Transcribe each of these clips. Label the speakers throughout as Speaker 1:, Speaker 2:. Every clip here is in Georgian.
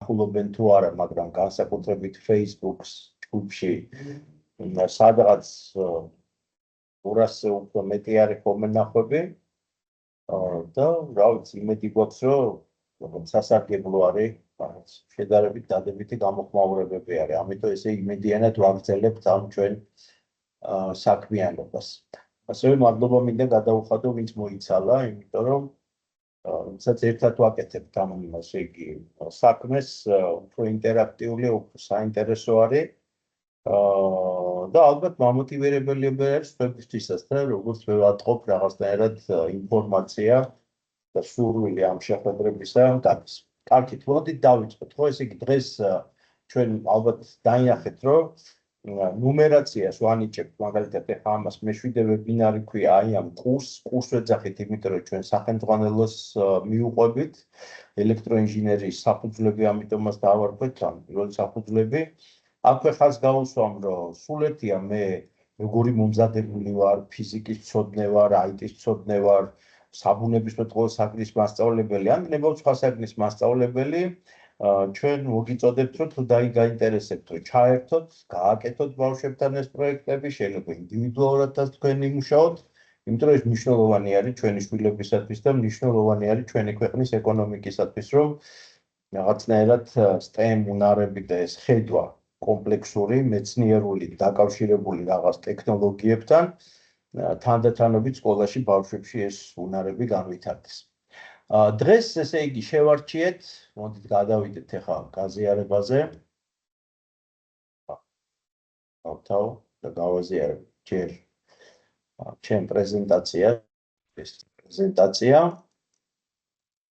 Speaker 1: განხილობენ თუ არა, მაგრამ განსაკუთრებით Facebook-ს ჯგუფში სადღაც 200-ზე უფრო მეტი არის კომენტარი და რა ვიცი, იმედი გვაქვს, რომ სასარგებლო არის, შედარებით დადებითი გამოხმაურებები არის. ამიტომ ესე იმედიანად ვაგრძელებთ ამ ჩვენ საქმიანობას. ასევე მადლობა მინდა გადავუხადო, ვინც მოიცალა, იმიტომ რომ ვინცაც ერთად ვაკეთებთ ამ ესე იგი საქმეს, უფრო ინტერაქტიული, უფრო საინტერესო არის. და ალბათ მამოტივირებელი არის თქვენთვისაც და როგორც ვატყობ რაღაცნაირად ინფორმაცია და სურვილი ამ შეხვედრებისა გადის. კარგით, მოდით დავიწყოთ, ხო, ესე იგი დღეს ჩვენ ალბათ დაინახეთ, რომ ნუმერაციას ვანიჭებთ, მაგალითად ეხლა ამას მეშვიდე ვებინარი ქვია, აი ამ კურსს ვეძახით, იმიტომ რომ ჩვენ სახელმძღვანელოს მიუყვებით, ელექტროინჟინერიის საფუძვლები, ამიტომაც დავარქვეთ, ან პირველი საფუძვლები. აქვე ხაზს გავუსვამ, რომ სულ ერთია მე როგორი მომზადებული ვარ, ფიზიკის მცოდნე ვარ, IT-ის მცოდნე ვარ, საბუნებისმეტყველო საგნის მასწავლებელი, ან ნებავ სხვა საგნის მასწავლებელი, ჩვენ მოგიწოდებთ, რომ თუ გაინტერესებთ, რომ ჩაერთოთ, გააკეთოთ ბავშვებთან ეს პროექტები, შეიძლება ინდივიდუალურადაც თქვენ იმუშაოთ, იმიტომ რომ ეს მნიშვნელოვანი არის ჩვენი შვილებისათვის და მნიშვნელოვანი არის ჩვენი ქვეყნის ეკონომიკისათვის, რომ რაღაცნაირად STEM უნარები და ეს ხედვა კომპლექსური, მეცნიერული, დაკავშირებული რაღაც ტექნოლოგიებთან თანდათანობით სკოლაში ბავშვებში ეს უნარები განვითარდეს. დღეს ესე იგი შევარჩიეთ, მოდით გადავიდეთ ახლა გაზიარებაზე. თავ და გავაზიარებ ჯერ ჩემ პრეზენტაცია, ეს პრეზენტაცია.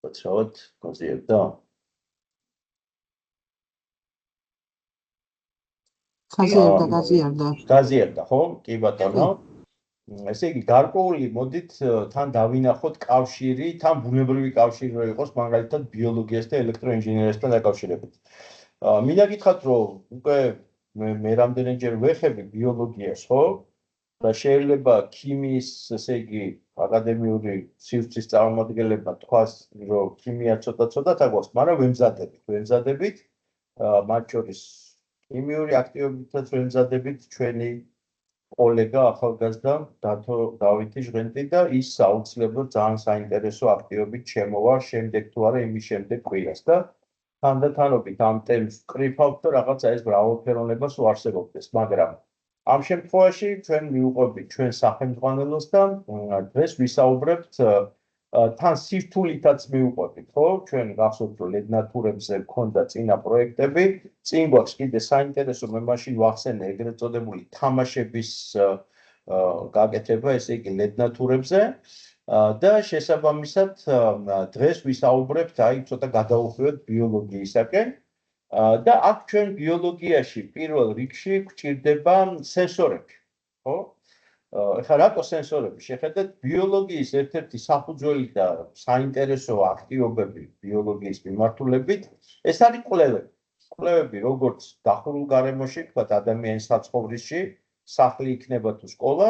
Speaker 1: უცბად გაზიარდა. გაზიარდა, ხო? კი ბატონო. ესე იგი გარკვეული მოდით თან დავინახოთ კავშირი, თან ბუნებრივი კავშირი რო იყოს მაგალითად ბიოლოგიას და ელექტროინჟინერიასთან დაკავშირებით. მინდა გითხრათ, რომ უკვე მე რამდენჯერ ვეხები ბიოლოგიას, ხო? და შეიძლება ქიმიის, ესე იგი, აკადემიური სივრცის წარმომადგენლებმა თქვას, რომ ქიმია ცოტა-ცოტა გვაქვს, მაგრამ ვემზადებით, მათ შორის ქიმიური აქტივობითაც ვემზადებით ჩვენი კოლეგა ახალგაზრდა დათო დავითი ჟღენტი და ის აუცილებლად ძალიან საინტერესო აქტივობით შემოვა შემდეგ თუ არა იმის შემდეგ კვირას და თანდათანობით ამ თემს ვკრიფავთ და რაღაცა ეს მრავალფეროვნებას უარსებობდეს, მაგრამ ამ შემთხვევაში ჩვენ მიუყვებით ჩვენ სახელმძღვანელოს და დღეს ვისაუბრებთ თან სირთულითაც მიუყვებით, ხო? ჩვენ გახსოვთ, რომ ლედნათურებზე გქონდა წინა პროექტები, წინ გვაქვს კიდე საინტერესო, მე მაშინ ვახსენე ეგრეთ წოდებული თამაშების გაკეთება, ესე იგი ლედნათურებზე და შესაბამისად დღეს ვისაუბრებთ, აი ცოტა გადავუხვიოთ ბიოლოგიისაკენ და აქ ჩვენ ბიოლოგიაში პირველ რიგში გვჭირდება სენსორები, ხო? ეხლა რატო სენსორები? შეხედეთ, ბიოლოგიის ერთ-ერთი საფუძველი და საინტერესო აქტივობები ბიოლოგიის მიმართულებით, ეს არის კვლევები. კვლევები როგორც დახურულ გარემოში, თქვათ ადამიანის საცხოვრისში, სახლი იქნება თუ სკოლა,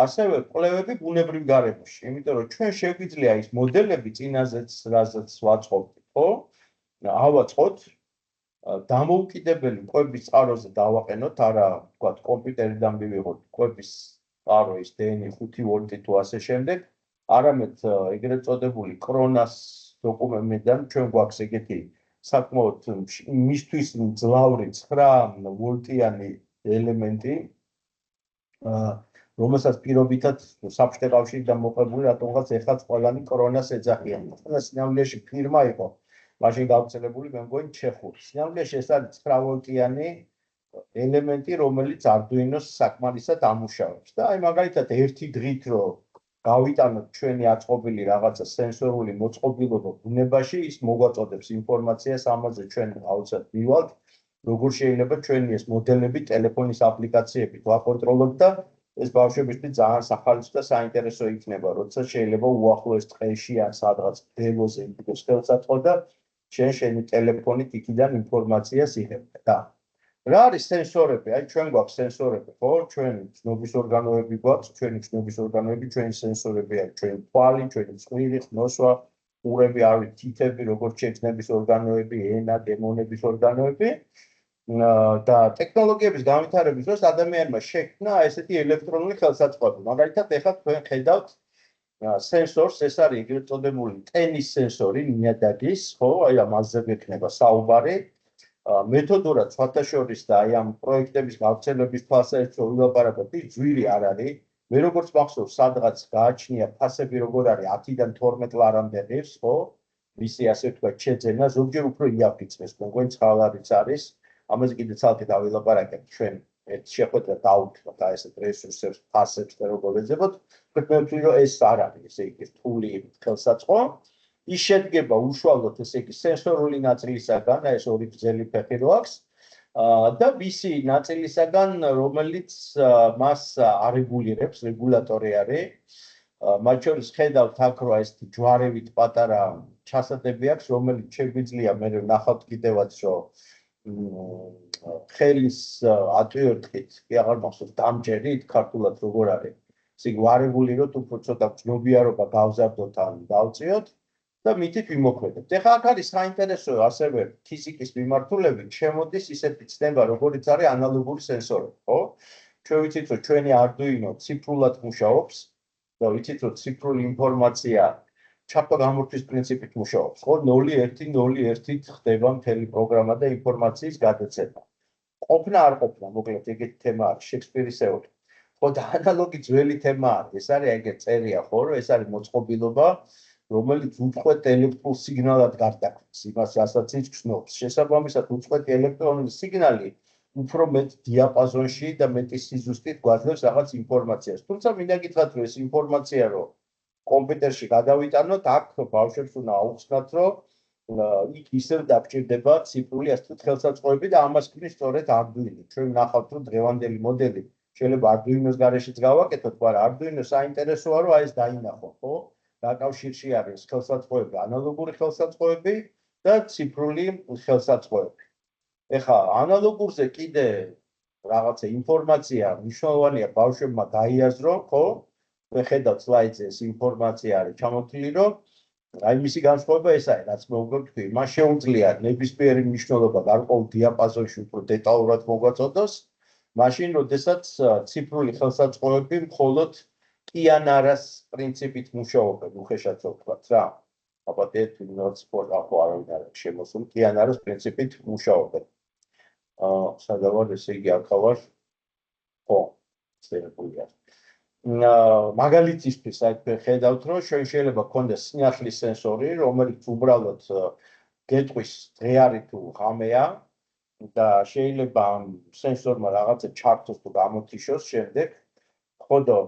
Speaker 1: ასევე კვლევები ბუნებრივ გარემოში. იმიტომ რომ ჩვენ შეგვიძლია ის მოდელები წინაზეც რაზეც ვაწყობთ, ხო? ავაწყოთ დამოუკიდებელი კვების წყაროზე დავაყენოთ, არა, თქვათ კომპიუტერიდან მივიღოთ კვების წყარო ის DN 5 ვოლტი თუ ასე შემდეგ, არამედ ეგრეთ წოდებული კრონას დოკუმენტიდან ჩვენ გვაქვს ეგეთი საკმაოდ მისთვის მძლავრი 9 ვოლტიანი ელემენტი, რომელსაც პირობითად საბჭოთა კავშირიდან მოყებული რატომღაც ეხლაც ყველანი კრონას ეძახიან. ყველა სინამდვილეში ფირმა იყო, მაშინ გავრცელებული მე მგონი ჩეხური. სინამდვილეში ეს არის 9 ვოლტიანი ელემენტი, რომელიც Arduino-ს საკმარისად ამუშავებს. და აი მაგალითად ერთი დღით რომ გავიტანოთ ჩვენი აწყობილი რაღაცა სენსორული მოწყობილობა ბუნებაში, ის მოგვაწოდებს ინფორმაციას, ამაზე ჩვენ აუცილებლად მივალთ, როგორ შეიძლება ჩვენი ეს მოდელები ტელეფონის აპლიკაციებით ვაკონტროლოთ და ეს ბავშვებისთვის ძალიან სახალისო და საინტერესო იქნება, როცა შეიძლება უახლოეს ტყეში ან სადღაც დელოზე იმდოს ხელსაწყო და შენი ტელეფონით იქიდან ინფორმაციას იღებდა. და რა არის სენსორები? აი ჩვენ გვაქვს სენსორები, ხო? ჩვენ ცნობის ორგანოები გვაქვს, ჩვენი ცნობის ორგანოები, ჩვენი სენსორები არის ჩვენი თვალი, ჩვენი წვირი, ხმოსვა, ყურები არის თითები, როგორც შექმნების ორგანოები, ენა, დემონების ორგანოები და ტექნოლოგიების განვითარების დროს ადამიანმა შექმნა ესეთი ელექტრონული ხელსაწყოები. მაგალითად, ეხლა თქვენ ხედავთ სენსორს, ეს არის ეგრეთ წოდებული ტენის სენსორი, ნიადაგის, ხო, აი ამაზე გექნება საუბარი. მეთოდურად სხვათაშორის და აი ამ პროექტების გავრცელების თვალსაჩინო ვილაპარაკოთ, ის ძვირი არ არის. მე როგორც მახსოვს, სადღაც გააჩნია ფასები როგორ არის 10-დან 12 ლარამდე ღირს, ხო? მისი ასე ვთქვათ, შეძენა, ზოგჯერ უფრო იაფიწყეს, თქვენ წყალარიც არის. ამაზე კიდე ცალკე დავილაპარაკებთ ჩვენ ერთ შეხვედრა დავუთხოთ აი ესეთ რესურსებს, ფასებს და როგორ ეძებოთ. მე ვთვლი, რომ ეს არ არის, ესე იგი რთული ხელსაწყო. ის შედგება უშუალოდ ესე იგი სენსორული ნაწილისაგან, ეს ორი გრძელი ფეხი რო აქვს და მისი ნაწილისაგან, რომელიც მას არეგულირებს, რეგულატორი არის. მათ შორის ხედავთ აქ რომ ეს ჯვარებით პატარა ჩასატები აქვს, რომელიც შეგვიძლია მე ვნახავთ კიდევაც რომ ხელის ატვირთით, კი აღარ მახსოვს დამჭერით ქართულად როგორ არის. ესე იგი ვარეგულიროთ, უფრო ცოტა ჯნობიარობა გავზარდოთ ან დავწიოთ და მითით ვიმოქმედებთ. ეხლა აქ არის საინტერესო ასევე ფიზიკის მიმართულებით შემოდის ისეთი ცნება, როგორიც არის ანალოგური სენსორები, ხო? ჩვენ ვიცით, რომ ჩვენი Arduino ციფრულად მუშაობს და ვიცით, რომ ციფრული ინფორმაცია ჩართვა გამორთვის პრინციპით მუშაობს, ხო? 0-1-0-1-ით ხდება მთელი პროგრამა და ინფორმაციის გადაცემა. ყოფნა არ ყოფნა, მოკლედ ეგეთი თემა არის შექსპირის ეორი. ხო და ანალოგი ძველი თემა არის. ეს არის ეგეთ წერია, ხო, რომ ეს არის მოწყობილობა, რომელიც უწყვეტ ელექტრულ სიგნალად გარდაქმნის იმას, რასაც ის გრძნობს. შესაბამისად, უწყვეტი ელექტრონული სიგნალი უფრო მეტ დიაპაზონში და მეტი სიზუსტით გვაძლევს რაღაც ინფორმაციას. თუმცა მინდა გითხრათ, რომ ეს ინფორმაცია, რომ კომპიუტერში გადავიტანოთ, აქ ბავშვებს უნდა აუხსნათ, რომ იქ ისევ დაგჭირდება ციფრული ასე ვთქვათ ხელსაწყოები და ამას ქმნის სწორედ Arduino. ჩვენ ვნახავთ, რომ დღევანდელი მოდელი შეიძლება Arduino-ს გარეშეც გავაკეთოთ, მაგრამ Arduino საინტერესოა, რომ აი ეს დაინახო, ხო? დაკავშირში არის ხელსაწყოები, ანალოგური ხელსაწყოები და ციფრული ხელსაწყოები. ეხლა ანალოგურზე კიდე რაღაცა ინფორმაცია მნიშვნელოვანია ბავშვებმა გაიაზრონ, ხო? მე ხედავ სლაიდზე ეს ინფორმაცია არის ჩამოთვლილი, რომ აი მისი განსხვავება ეს არის, რაც მე უკვე ვთქვი, მას შეუძლია ნებისმიერი მნიშვნელობა გარკვეულ დიაპაზონში უფრო დეტალურად მოგვაწოდოს, მაშინ, როდესაც ციფრული ხელსაწყოები მხოლოდ კიანარას პრინციპით მუშაობენ, უხეშად ვთქვათ რა. ალბათ ერთი ნოტსპორტ ახო არავინ არ აქვს შემოსული, კიანარას პრინციპით მუშაობენ. სადავარ ესე იგი აქავარ ხო, წერებულია. მაგალითისთვის აი ხედავთ, რომ შეიძლება გქონდეს სინათლის სენსორი, რომელიც უბრალოდ გეტყვის დღე არის თუ ღამეა და შეიძლება ამ სენსორმა რაღაცა ჩართოს თუ გამოთიშოს შემდეგ. ხოდო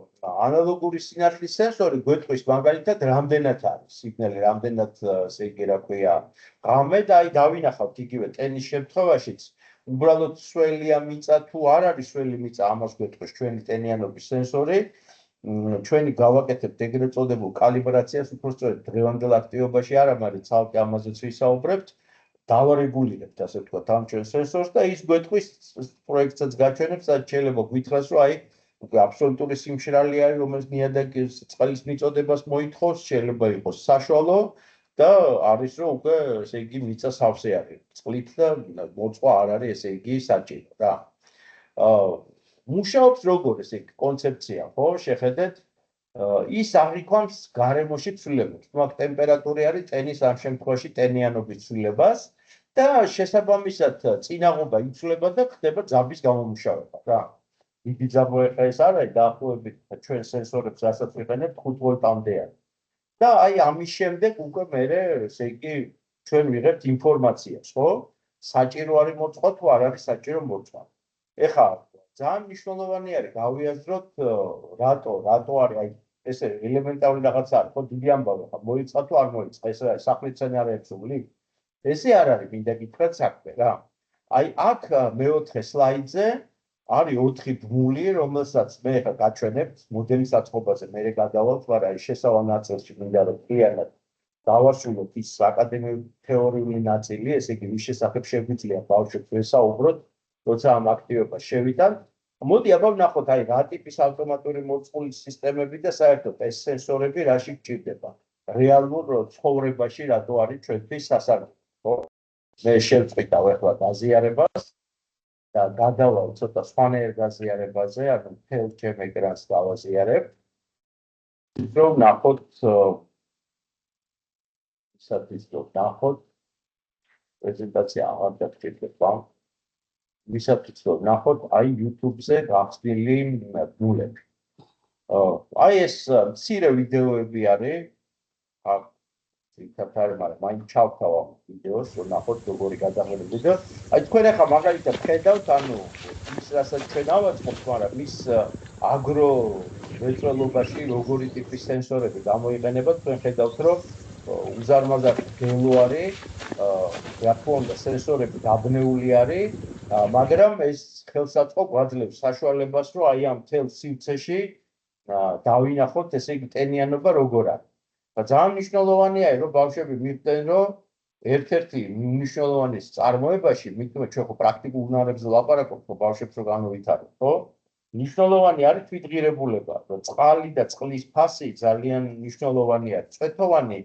Speaker 1: ანალოგური სინათლის სენსორი გვეტყვის მაგალითად რამდენად არის სიგნალი, რამდენად ესე იგი რა ქვია ღამე და აი დავინახავთ იგივე ტენის შემთხვევაშიც უბრალოდ სველია მიწა თუ არ არის სველი მიწა, ამას გვეტყვის ჩვენი ტენიანობის სენსორი. ჩვენი გავაკეთებთ ეგრეთ წოდებულ კალიბრაციას, უბრალოდ დღევანდელ აქტივობაში არა, მაგრამ ცალკე ამაზეც ვისაუბრებთ. დავარეგულირებთ, ასე ვთქვათ, ამ ჩვენ სენსორს და ის გვეტყვის პროექტსაც გაჩვენებს, შეიძლება გვითხრას, რომ აი უკვე აბსოლუტური სიმშრალე არის, რომელიც ნიადაგის წყლის მიწოდებას მოითხოვს, შეიძლება იყოს საშუალო და არის რომ უკვე ესე იგი მიწა სავსე არის. წყლით და მოწყვა არ არის ესე იგი საჭირო რა. მუშაობს როგორ ესე იგი კონცეფცია, ხო, შეხედეთ ის აღიქვამს გარემოში ცვლილებებს. მაგ ტემპერატურა არის ტენის ამ შემთხვევაში ტენიანობის ცვლილებას და შესაბამისად წინაღობა იცვლება და ხდება ძაბის გამომუშავება რა. დიდი ძაბო ეხა ეს არ არის დაახლოებით ჩვენ სენსორებს რასაც ვიყენებთ 5 ვოლტამდე არის. და აი ამის შემდეგ უკვე მე ესე იგი ჩვენ ვიღებთ ინფორმაციას, ხო? საჭირო არის მოწყვა თუ არ არის საჭირო მოწყვა. ეხლა ძალიან მნიშვნელოვანი არის გავიაზროთ რატო არის აი ესე ელემენტარული რაღაცა არის, ხო, დიდი ამბავი ხა მოიწყა თუ არ მოიწყა, ეს არის სახლის სცენარებში სული. ესე არ არის, მინდა გითხრათ საქმე რა. აი აქ მეოთხე სლაიდზე არის 4 ბმული, რომელსაც მე ხა გაჩვენებთ მოდელის აწყობაზე, მე გადავალთ, მაგრამ აი შესავალ ნაწილში მინდა რომ პირადად დავასრულოთ ის აკადემიური თეორიული ნაწილი, ესე იგი მის შესახებ შეგვიძლია ბავშვებს ვესაუბროთ, როცა ამ აქტივობას შევიტანთ. მოდი აბა ვნახოთ აი რა ტიპის ავტომატური მოწყულის სისტემები და საერთოდ ეს სენსორები რაში გჭირდება. რეალურ ცხოვრებაში რატო არის ჩვენთვის სასარგებლო, ხო? მე შევწყვიტავ ახლა გაზიარებას და გადავალ ცოტა სხვანაირ გაზიარებაზე, ანუ მთელ ჩემ ეკრანს დავაზიარებ. რომ ნახოთ ისათვის რომ ნახოთ პრეზენტაცია აღარ დაგჭირდება. ვისათვის რომ ნახოთ აი YouTube-ზე გახსნილი ბულები. აი ეს მცირე ვიდეოები არის. აქ თითქოს მაგრამ მაინც ჩავთავ ვიდეოს, რომ ნახოთ როგორი გადაღებები და აი თქვენ ახლა მაგალითად ხედავთ, ანუ ის რასაც ჩვენ ავაწყობთ, მაგრამ მის აგრო მრეწველობაში როგორი ტიპის სენსორები გამოიყენება, თქვენ ხედავთ, რომ უზარმაზარი გელო არის, რა თქმა უნდა, სენსორები დაბნეული არის, მაგრამ ეს ხელსაწყო გვაძლევს საშუალებას, რომ აი ამ მთელ სივრცეში დავინახოთ, ესე იგი ტენიანობა როგორ არის. ძალიან მნიშვნელოვანია, რომ ბავშვები მიხვდნენ, რომ ერთ-ერთი მნიშვნელოვანი წარმოებაში, მithumეტ ჩვენ ხო პრაქტიკულ უნარებზე ლაპარაკობთ, რომ ბავშვებს რო განუვითაროთ, ხო? მნიშვნელოვანი არის თვითღირებულება, რომ წყალი და წყლის ფასი ძალიან მნიშვნელოვანია. წვეთოვანი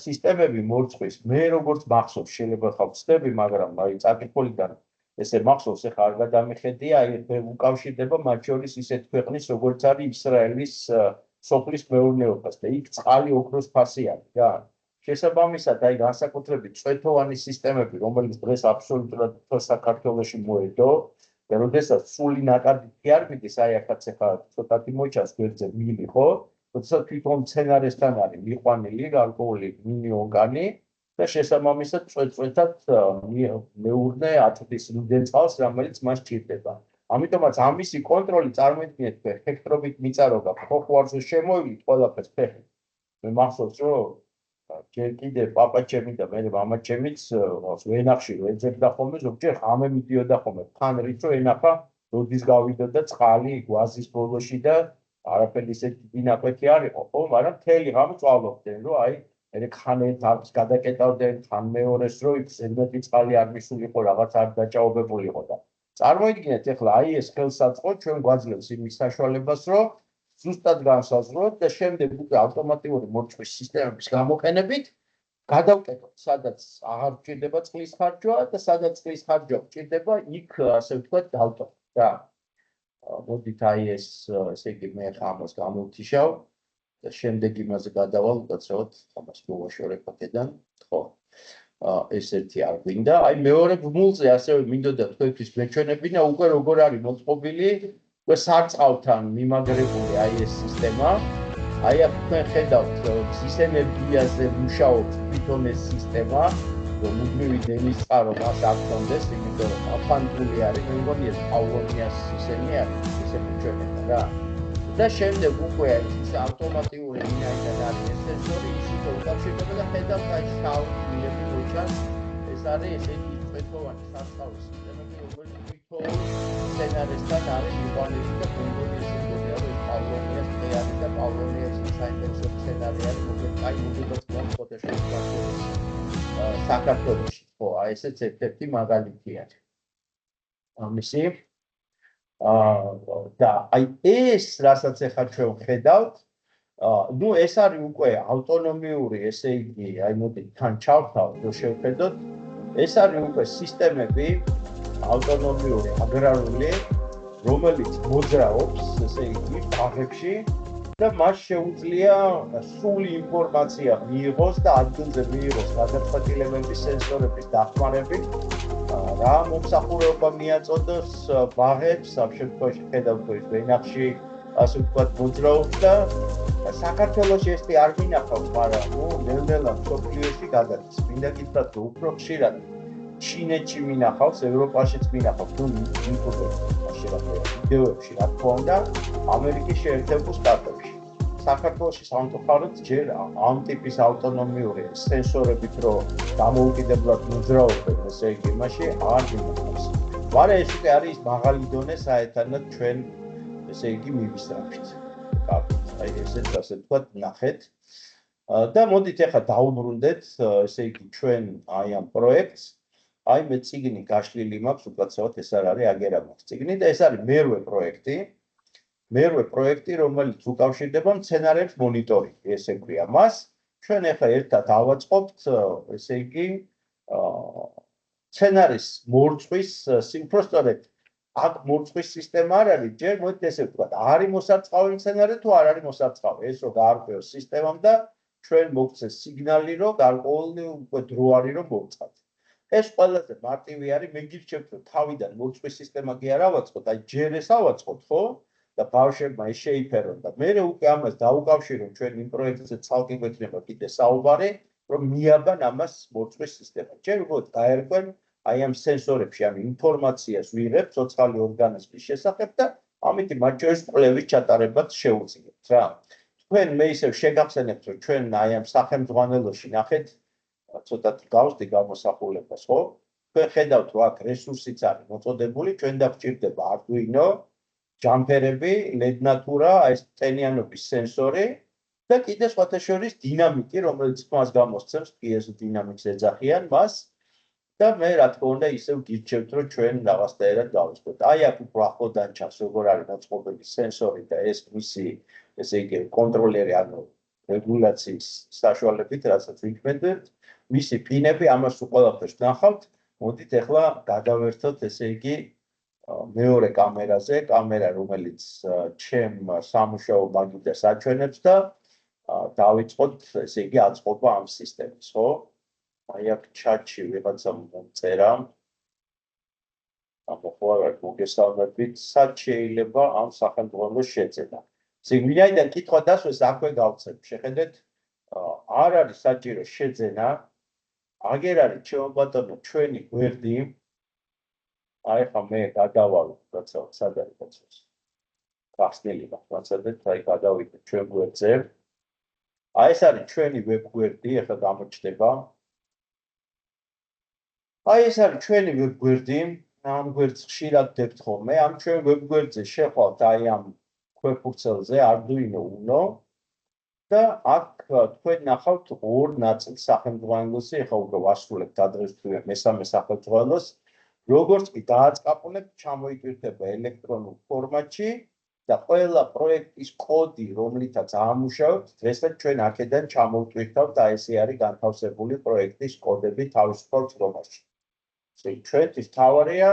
Speaker 1: სისტემები მორწყვის, მე როგორც მახსოვს, შეიძლება ხავ ვწდები, მაგრამ აი წაკითხულიდან ესე მახსოვს, ეხლა არ გადამიხედია, აი უკავშირდება მათ შორის ისეთ ქვეყნის, როგორც არის ისრაელის სოფლის მეურნეობას და იქ წყალი ოქროს ფასი არის რა. შესაბამისად, აი განსაკუთრებით წვეთოვანი სისტემები, რომელიც დღეს აბსოლუტურად საქართველოში მოედო, და როდესაც სული ნაკადითი არ მიდის, აი ახაც ეხლა ცოტათი მოიჩანს გვერდზე მილი, ხო? როდესაც თვითონ მცენარესთან არის მიყვანილი გარკვეული მინიორგანი და შესაბამისად წვეთად მეურნე აწვდის მდენწყალს, რომელიც მას ჭირდება. ამიტომაც ამისი კონტროლი წარმოიდგინეთ, ჰექტრობით მიწარო გაქვს, ხო ხوارზე შემოივლით ყველაფერს ფეხით. მე მახსოვს, რომ ჯერ კიდე პაპაჩემი და მე მამაჩემიც ვენახში რო ეძებდა ხოლმე, ზოგჯერ ღამე მიდიოდა ხოლმე, თან რით რომ ენახა, როდის გავიდოდა წყალი გვაზის ბოლოში და არაფერი ისეთი დინაკვეთი არ იყო, ხო, მაგრამ მთელი ღამე წვალობდნენ, რომ აი მე ხანეთ არც გადაკეტავდნენ, ხან მეორეს რო იქ ზედმეტი წყალი არ მისულიყო, რაღაც არ დაჭაობებულიყო და წარმოიდგინეთ ახლა აი ეს ხელსაწყო ჩვენ გვაძლევს იმის საშუალებას, რომ ზუსტად განსაზღვროთ და შემდეგ უკვე ავტომატიური მორწყვის სისტემების გამოყენებით გადავკეთოთ, სადაც აღარ გჭირდება წყლის ხარჯვა და სადაც წყლის ხარჯვა გჭირდება, იქ ასე ვთქვათ დავტოვოთ რა. მოდით აი ეს ესე იგი მე ამას გამოვთიშავ და შემდეგ იმაზე გადავალ უკაცრავად ამას მოვაშორებ აქედან, ხო. ეს ერთი არ გვინდა. აი მეორე ბმულზე ასევე მინდოდა თქვენთვის მეჩვენებინა უკვე როგორ არის მოწყობილი, უკვე სარწყავთან მიმაგრებული აი ეს სისტემა. აი აქ თქვენ ხედავთ, მზის ენერგიაზე მუშაობს თვითონ ეს სისტემა, რომ მუდმივი დენის წყარო მას არ ჰქონდეს, იმიტომ რომ აფანტული არის, მე მგონი ეს პავლონიას ისენი არის, ესე მეჩვენება რა. და შემდეგ უკვე ის ავტომატიური ვინაიდან არის ეს სენსორი, ისიც უკავშირდება და ხედავთ აი შავი მილები მოჩანს, ეს არის ესეთი წვეთოვანი სასწავლო სისტემები, რომელიც თვითონ სცენარესთან არის მიყვანილი და გონდოლი ესე მგონია, რომ ეს პავლონიას დღე არის და პავლონიას საინტერესო სცენარი არის, მოკლედ აი მოგებაც გვაქვს ფოტოშოპში საქართველოში, ხო, აი ესეც ერთ-ერთი მაგალითი არის. ამისი და აი ეს რასაც ახლა ჩვენ ხედავთ, ნუ ეს არის უკვე ავტონომიური, ესე იგი, აი მოდით თან ჩავთავ, რომ შევხედოთ, ეს არის უკვე სისტემები ავტონომიური, აგრარული, რომელიც მოძრაობს, ესე იგი, ბაღებში და მას შეუძლია სრული ინფორმაცია მიიღოს და ადგილზე მიიღოს გადაწყვეტილებების სენსორების დახმარებით რა მომსახურება მიაწოდოს ბაღებს, ამ შემთხვევაში ხედავთ ის ვენახში, ასე ვთქვათ, მოძრაობს და საქართველოში ეს არ მინახავს, მაგრამ ნელ-ნელა მსოფლიოში გადადის. მინდა გითხრათ, რომ უფრო ხშირად ჩინეთში მინახავს, ევროპაშიც მინახავს, თუ YouTube-ში ვიდეოებში, რა თქმა უნდა, ამერიკის შეერთებულ შტატებში. საქართველოში სამწუხაროდ ჯერ ამ ტიპის ავტონომიური სენსორებით რო დამოუკიდებლად მოძრაობენ, ესე იგი, იმაში არ მინახავს. მაგრამ ეს უკვე არის მაღალი დონე საერთოდ ჩვენ, ესე იგი, მივისწრაფით. კარგით, აი ესეც ასე ვთქვათ, ნახეთ. და მოდით ახლა დავუბრუნდეთ, ესე იგი, ჩვენ აი ამ პროექტს. აი მე წიგნი გაშლილი მაქვს, უკაცრავად ეს არ არის აგერამოხ წიგნი და ეს არის მერვე პროექტი, რომელიც უკავშირდება მცენარეებს მონიტორინგი, ესე ქვია მას ჩვენ ახლა ერთად ავაწყობთ, ესე იგი, სცენარის მორწვის უпростоრედ აქ მორწვის სისტემა არ არის, ჯერ მოდით ესე ვთქვათ, არის მოსარწყავი სცენარი თუ არ არის მოსარწყავი, ეს რო გაარკვევს სისტემამ და ჩვენ მოგცეს სიგნალი, რომ გარკვეული უკვე დრო არის რომ მოვწყათ. ეს ყველაზე მარტივი არის, მე გირჩევთ, რომ თავიდან მორწვის სისტემა კი არ ავაწყოთ, აი ჯერ ეს ავაწყოთ, ხო? და ბავშვებმა ეს შეიფერონ და მე უკვე ამას დაუკავშირო ჩვენ იმ პროექტზე ცალკე გვექნება კიდე საუბარი, რომ მიაბან ამას მორწვის სისტემა. ჯერ უბრალოდ გაერკვენ აი ამ სენსორებში ამ ინფორმაციას ვიღებთ ცოცხალი ორგანიზმის შესახებ და ამიტომ მათ შორის კვლევის ჩატარებაც შეუძლიათ რა. თქვენ მე ისევ შეგახსენებთ, რომ ჩვენ აი ამ სახელმძღვანელოში ნახეთ ცოტათი გავსდი გამოსახულებას, ხო? თქვენ ხედავთ, რომ აქ რესურსიც არის მოწოდებული, ჩვენ დაგჭირდება Arduino, ჯამფერები, LED natura, ეს ტენიანობის სენსორი და კიდე სხვათა შორის დინამიკი, რომელიც მას გამოსცემს პიეზო დინამიკს ეძახიან მას. და მე რა თქმა უნდა ისევ გირჩევთ რომ ჩვენ რაღაცნაირად გავისწოროთ. აი აქ უფრო ახლოდან ჩანს როგორ არის მოწყობილი სენსორი და ეს მისი ესე იგი კონტროლერი ანუ რეგულაციის საშუალებით რასაც ვიქმნებთ. მისი პინები ამას უყოლაფერს ნახავთ. მოდით ახლა გადავერთოთ ესე იგი მეორე კამერაზე, კამერა რომელიც ჩემ სამუშაო მაგიდას აჩვენებს და დავიწყოთ ესე იგი აწყობა ამ სისტემის, ხო? აი აქ ჩატში ვიღაცა წერა. ამოხვალეთ მოგესალმებით, სად შეიძლება ამ სახელმძღვანელოს შეძენა. სიგნალიდან კითხვა დასვეს აქვე გავცემ. შეხედეთ, არ არის საჭირო შეძენა. აგერ არის ჩემო ბატონო ჩვენი გვერდი. აი ხა მე გადავალ, რაცა სად არის კაცოს. გახსნილი მაქვს, აი გადავიდე ჩვენ გვერდზე. აი ეს არის ჩვენი ვებ გვერდი, ახლა გამოჩნდება. აი ეს არის ჩვენი ვებ გვერდი, ამ გვერდს ხშირად ვდებთ ხოლმე, ამ ჩვენ ვებ გვერდზე შეხვალთ აი ამ ქვეფურცელზე Arduino Uno და აქ თქვენ ნახავთ ორ ნაწილს სახელმძღვანელოსი, ახლა უკვე ვასრულებთ ადრესთვე მესამე სახელმძღვანელოს, როგორც კი დააწყაპუნებთ, ჩამოიტვირთება ელექტრონულ ფორმატში და ყველა პროექტის კოდი, რომლითაც ამუშავებთ, დღესაც ჩვენ აქედან ჩამოვტვირთავთ, აი ესე არის განთავსებული პროექტის კოდები თავისუფალ ცდომაში. ჩვენთვის თავარია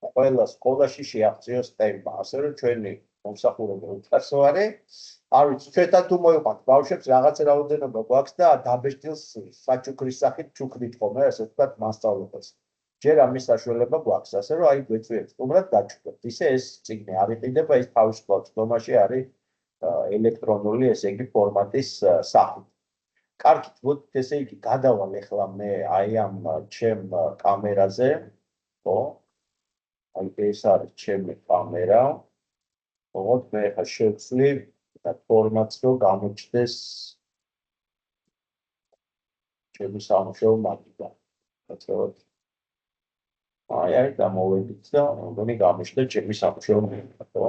Speaker 1: ყველა სკოლაში შეაღწიოს STEM-მა, ასე რომ ჩვენი მომსახურება უკეთესო არის. არ ვიცი, ჩვენთან თუ მოიყვანთ ბავშვებს რაღაცა რაოდენობა გვაქვს და დაბეჭდილს საჩუქრის სახით ჩუქნით ხოლმე, ასე ვთქვათ, მასწავლებლებს. ჯერ ამის საშუალება გვაქვს, ასე რომ აი გვეწვიეთ სტუმრად დაჩუქებთ. ისე ეს წიგნი არ იყიდება, ის თავისუფალ ცდომაში არის ელექტრონული, ესე იგი ფორმატის სახით. კარგით, მოდით ესე იგი გადავალ ახლა მე აი ამ ჩემ კამერაზე, ხო? აი ეს არის ჩემი კამერა. მოგოთ მე ახლა შევცვლი და ფორმატს რო გამოჩნდეს ჩემი სამუშაო მაგიდან. გაწევთ. აი გამოვედით და მგონი გამოჩნდა ჩემი სამუშაო მაგიდა, ხო?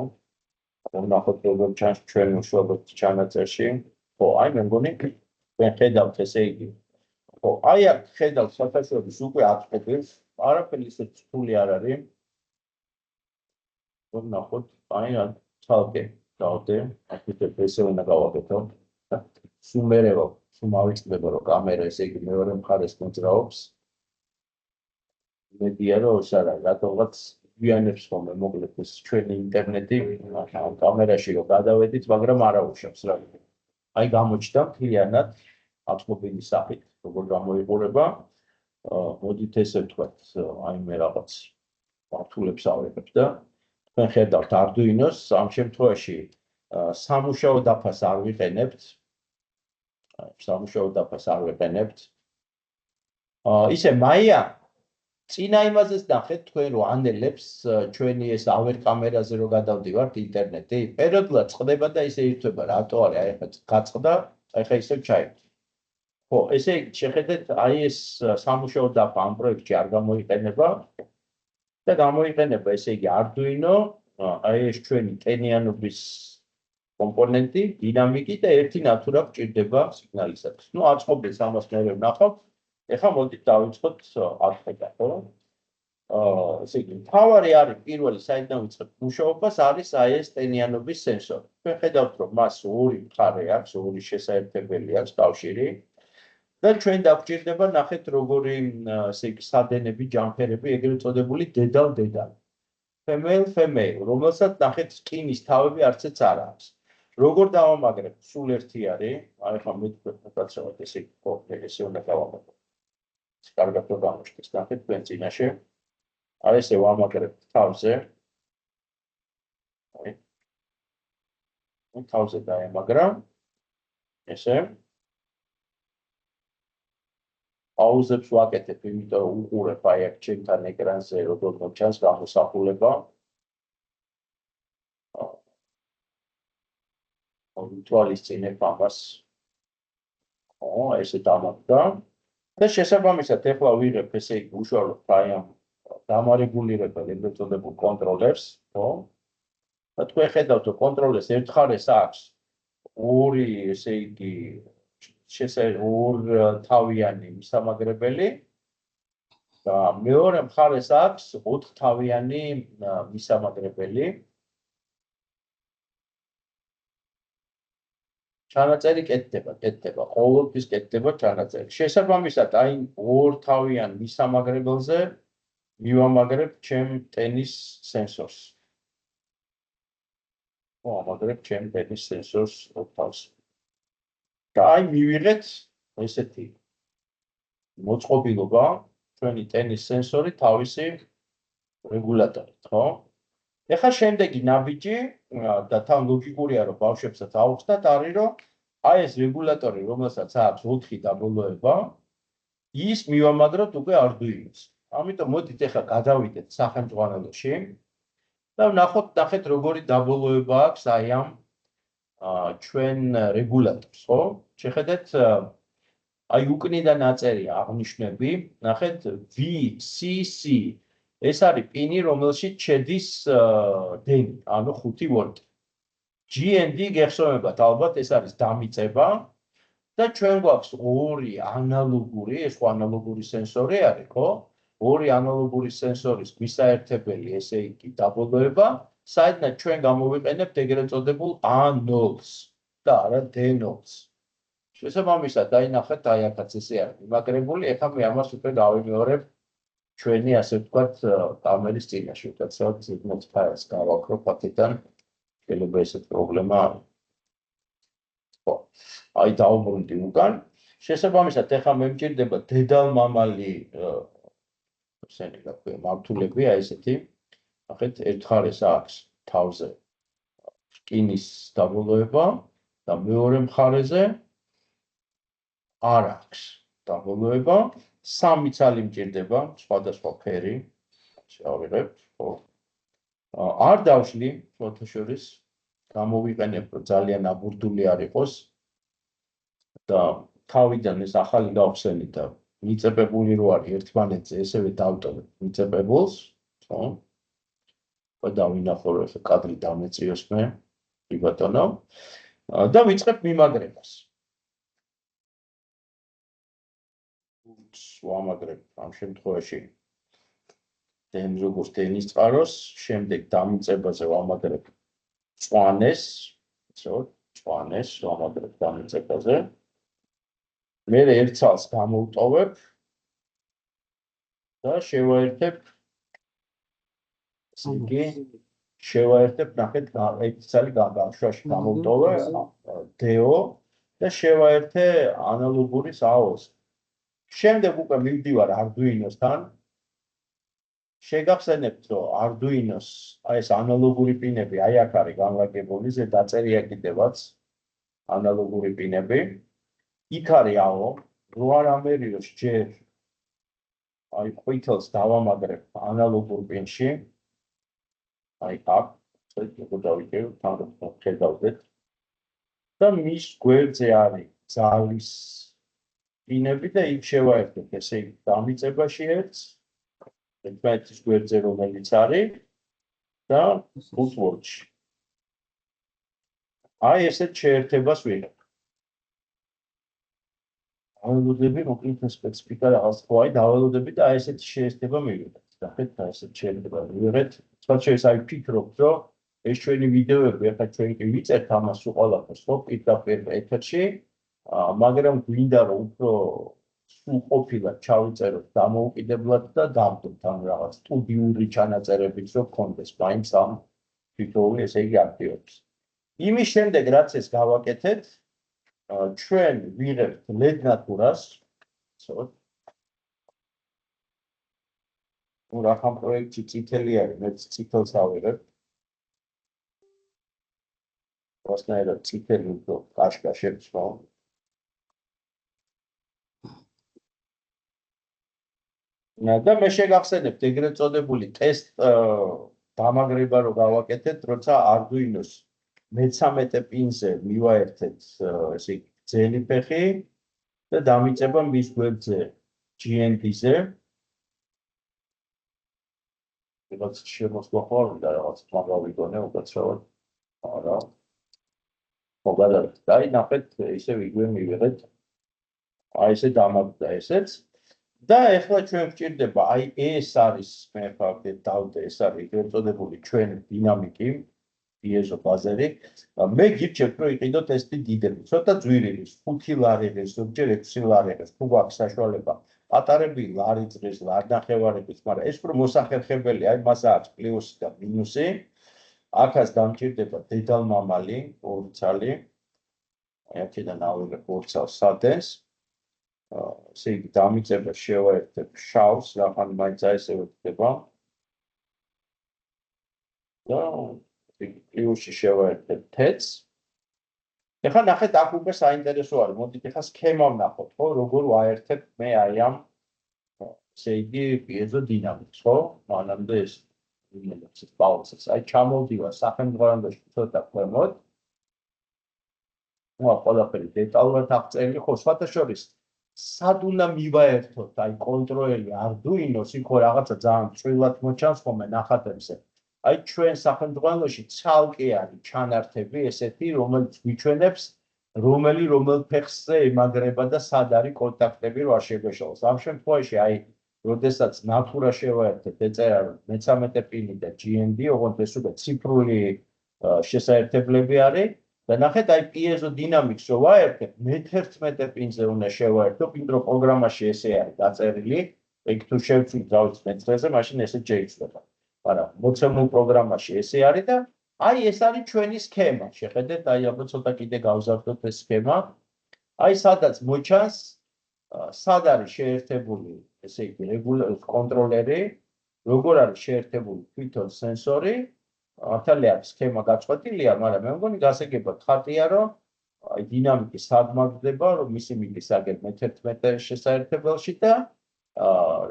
Speaker 1: ვნახოთ როგორ ჩანს ჩვენ უშუალოდ ჩანაწერში. ხო, აი მე მგონი ვენ ხედავთ ესე იგი. ხო, აი აქ ხედავთ საფასურების უკვე აწყობილს, არაფერი ისე ცული არ არის. ვნახოთ, აი რა ცალკე დავდე, აქეთ ესე უნდა გავაკეთო. სუმერევა, სუმავიწყდება რომ კამერა ესე იგი მეორე მხარეს მოძრაობს. მედია რომ ეს არა, რატომღაც გვიანებს ხოლმე მოკლედ ეს ჩვენი ინტერნეტი ამ კამერაში რომ გადავედით, მაგრამ არა უშავს რა. აი გამოჩნდა მთლიანად აწყობილი სახით, როგორ გამოიყურება. მოდით ესე ვთქვათ, აი მე რაღაც მართულებს ავიღებ და თქვენ ხედავთ Arduino-ს, ამ შემთხვევაში სამუშაო დაფას არ ვიყენებთ. სამუშაო დაფას არ ვიყენებთ. ისე მაია წინა იმაზეც ნახეთ თქვენ რომ ანელებს ჩვენი ეს AVER კამერაზე რომ გადავდივართ ინტერნეტი, პერიოდულად წყდება და ისე ირთვება, რატო არის, აი ახლა გაწყდა, ახლა ისევ ჩაირთვა. ხო, ესე იგი შეხედეთ, აი ეს სამუშაო დაფა ამ პროექტში არ გამოიყენება და გამოიყენება ესე იგი Arduino, აი ეს ჩვენი ტენიანობის კომპონენტი, დინამიკი და ერთი ნატურა გჭირდება სიგნალისათვის. ნუ აწყობილს ამას მე ვნახავთ. ეხლა მოდით დავიწყოთ აწყობა, ხო? ესე იგი, თავარი არის პირველი საიდან ვიწყებთ მუშაობას, არის აი ეს ტენიანობის სენსორი. თქვენ ხედავთ, რომ მას ორი მხარე აქვს, ორი შესაერთებელი აქვს კავშირი. და ჩვენ დაგჭირდება ნახეთ როგორი ესე იგი სადენები, ჯამფერები, ეგრეთ წოდებული დედალ-დედალი. female, რომელსაც ნახეთ რკინის თავები არცეც არ აქვს. როგორ დავამაგრებ? სულ ერთი არის. აი ხა მეტყვით ესე ესე უნდა დავამაგრებ. კარგად რომ გამოჩნდეს ნახეთ თქვენ წინაშე. აი ესე ვამაგრებ თავზე. აი. თავზე დაემაგრა. ესე აუზებს ვაკეთებ, იმიტომ რომ უყურებ აი აქ ჩემთან ეკრანზე როგორ მოჩანს გამოსახულება. თვალისწინებ ამას. ესე დამაგდა. და შესაბამისად ეხლა ვიღებ ესე იგი უშუალოდ აი ამ დამარეგულირებელ ეგრეთ წოდებულ კონტროლერს, ხო? და თქვენ ხედავთ რომ კონტროლერს ერთ მხარეს აქვს ორი ესე იგი ორ თავიანი მისამაგრებელი და მეორე მხარეს აქვს 4 თავიანი მისამაგრებელი. ჩანაწერი კეთდება, ყოველთვის კეთდება ჩანაწერი. შესაბამისად, აი ორ თავიან მისამაგრებელზე მივამაგრებ ჩემ ტენის სენსორს. ვამაგრებ ჩემ ტენის სენსორს ოქთავს. და აი მივიღეთ ესეთი მოწყობილობა, ჩვენი ტენის სენსორი თავისი რეგულატორით, ხო? ეხლა შემდეგი ნაბიჯი და თან ლოგიკურია რომ ბავშვებსაც აუხსნათ არის რომ აი ეს რეგულატორი რომელსაც აქვს 4 დაბოლოება ის მივამაგროთ უკვე Arduino-ს. ამიტომ მოდით ეხლა გადავიდეთ სახელმძღვანელოში და ნახეთ როგორი დაბოლოება აქვს აი ამ ჩვენ რეგულატორს, ხო? შეხედეთ აი უკნიდან აწერია აღნიშნები, ნახეთ VCC ეს არის პინი, რომელშიც შედის დენი, ანუ 5 ვოლტი. GND გეხსოვებათ, ალბათ ეს არის დამიწება და ჩვენ გვაქვს ორი ანალოგური, ეს ხო ანალოგური სენსორი არის, ხო? ორი ანალოგური სენსორის მისაერთებელი, ესე იგი დაბოლოება, საიდანაც ჩვენ გამოვიყენებთ ეგრეთ წოდებულ A0-ს და არა D0-ს. შესაბამისად, აი ნახეთ, აი აქაც ესე არის მიმაგრებული, ეხლა მე ამას უკვე გავიმეორებ ჩვენი ასე ვთქვათ კამერის წინაშე, უკაცრავად signal files გავაკროთ აქედან, შეიძლება ესეთ პრობლემა არის. ხო, აი დავუბრუნდი უკან. შესაბამისად, ეხლა მე მჭირდება დედალ-მამალი ესენი გაქვია მავთულები, აი ესეთი. ნახეთ, ერთ მხარეს აქვს თავზე რკინის დაბოლოება და მეორე მხარეზე არ აქვს დაბოლოება. 3 ცალი მჭირდება, სხვადასხვა ფერი. შევიღებ, ხო. არ დავშლი, ფოტოშორის გამოვიყენებ, რომ ძალიან აბურდული არ იყოს და თავიდან ეს ახალი გავხსენე და მიწებებული რო არის ერთმანეთზე, ესევე დავტოვებ მიწებებულს, ხო? და დავინახო, რომ ეს კადრი დამეწიოს მე, კი ბატონო. და ვიწყებ მიმაგრებას. ვამაგრებ ამ შემთხვევაში დენ როგორც დენის წყაროს, შემდეგ დამიწებაზე ვამაგრებ წვანეს, წვანეს ვამაგრებ დამიწებაზე. მე ერთ ცალს გამოვტოვებ და შევაერთებ იგი შევაერთებ ნახეთ ერთი ცალი შუაში გამოვტოვე DO და შევაერთე ანალოგური AOS. შემდეგ უკვე მივდივარ Arduino-სთან. შეგახსენებთ, რომ Arduino-ს აი ეს ანალოგური პინები აი აქ არის განლაგებული, ზე დაწერია კიდევაც ანალოგური პინები. იქ არის AO, რო არ ამერიოს ჯერ აი ყვითელს დავამაგრებ ანალოგურ პინში. აი აქ, ცოტა დავიკევ, თან ხედავდეთ. და მის გვერდზე არის ძალის პინები და იქ შევაერთებ, ესე იგი დამიწებაში ერთს, ერთმანეთის გვერდზე რომელიც არის და 5 ვოლტში. აი ესეთ შეერთებას ვიღებ. დაველოდები, მოკლედ სპეციფიკა რაღაც ხო აი დაველოდები და აი ესეთი შეერთება მივიღეთ. ნახეთ, აი ესეთ შეერთება მივიღეთ. თუმცა ეს აი ვფიქრობ, რომ ეს ჩვენი ვიდეოები, ახლა ჩვენ კი ვიწერთ ამას უყოლაფერს, ხო, პირდაპირ ეთერში. მაგრამ გვინდა რომ უფრო სრულყოფილად ჩავიწეროთ დამოუკიდებლად და დავდოთ ამ რაღაც სტუდიური ჩანაწერებიც რომ გქონდეს მაინც ამ თითოეული ესე იგი აქტივობის. იმის შემდეგ რაც ეს გავაკეთეთ, ჩვენ ვიღებთ LED ნატურას, ცოტა რახან პროექტი წითელი არის, მე წითელს ავიღებ. ვასნაირად წითელი უფრო კაშკა შეცვლა. და მე შეგახსენებთ ეგრეთ წოდებული ტესტ დამაგრება რომ გავაკეთეთ, როცა Arduino-ს მე-13 პინზე მივაერთეთ ესე იგი ძელი ფეხი და დამიწება მის გვერდზე GND-ზე. რაღაც შემოსვლა ხარ და რაღაც მაგავიგონე უკაცრავად. არა. მოგადარეთ. და ნახეთ ისე ვიგვე მივიღეთ. აი ესე დამაგდა ესეც. და ეხლა ჩვენ გვჭირდება აი ეს არის მე ხარდე დავდე ეს არის ეგრეთ წოდებული ჩვენ დინამიკი პიეზო ბაზერი მე გირჩევთ რომ იყიდოთ ესეთი დიდები ცოტა ძვირილის 5 ლარი ღირს ზოგჯერ 6 ლარი ღირს თუ გვაქვს საშუალება პატარები ლარი ღირს ლარნახევარებით მაგრამ ეს უფრო მოსახერხებელი აი მას აქვს პლუსი და მინუსი აქაც დამჭირდება დედალმამალი ორი ცალი აი აქედან ავიღებ ორი ცალს სადენს ესე იგი დამიწება შევაერთებ შავს, რახან მაინც აესევე ხდება. და პლუსში შევაერთებ თეთრს. ეხლა ნახეთ აქ უკვე საინტერესო არის. მოდით ეხლა სქემა ვნახოთ, ხო, როგორ ვაერთებ მე აი ამ ესე იგი პიეზო დინამიკს, ხო? მანამდე ეს იმედებს ბალანსს. აი ჩამოვდივარ სახელმძღვანელოში ცოტა ქვემოთ. ნუ ყველაფერი დეტალურად აღწერილი, ხო, სხვათა შორის სად უნდა მივაერთოთ აი კონტროლერი Arduino-ს იქ რაღაცა ძალიან წვრილად მოჩანს ხოლმე ნახატებზე. აი ჩვენ სახელმძღვანელოში ცალკე არის ჩანართები ესეთი, რომელიც გვიჩვენებს რომელ ფეხზე ემაგრება და სად არის კონტაქტები რომ არ შეგვეშალოს. ამ შემთხვევაში აი როდესაც ნატურა შევაერთეთ ეწერა რომ მე-13 პინი და GND, ოღონდ ეს უკვე ციფრული შესაერთებლები არის. და ნახეთ აი პიეზო დინამიკს რო ვაერთებ მე-11 პინზე უნდა შევაერთო, იმიტომ რომ პროგრამაში ესე არის დაწერილი, ეგ თუ შევწვით დავით მე-9-ზე, მაშინ ესე შეიცვლება. მაგრამ მოცემულ პროგრამაში ესე არის და აი ეს არის ჩვენი სქემა. შეხედეთ, აი აბა ცოტა კიდე გავზარდოთ ეს სქემა. აი სადაც მოჩანს, სად არის შეერთებული, ესე იგი კონტროლერი, როგორ არის შეერთებული თვითონ სენსორი. ახალი არის სქემა გაწყვეტილია, მაგრამ მე მგონი გასაგებად ხარტია, რომ აი დინამიკი სად მაგდება, რომ მისი მიდის აგერ მე-11 შესაერთებელში და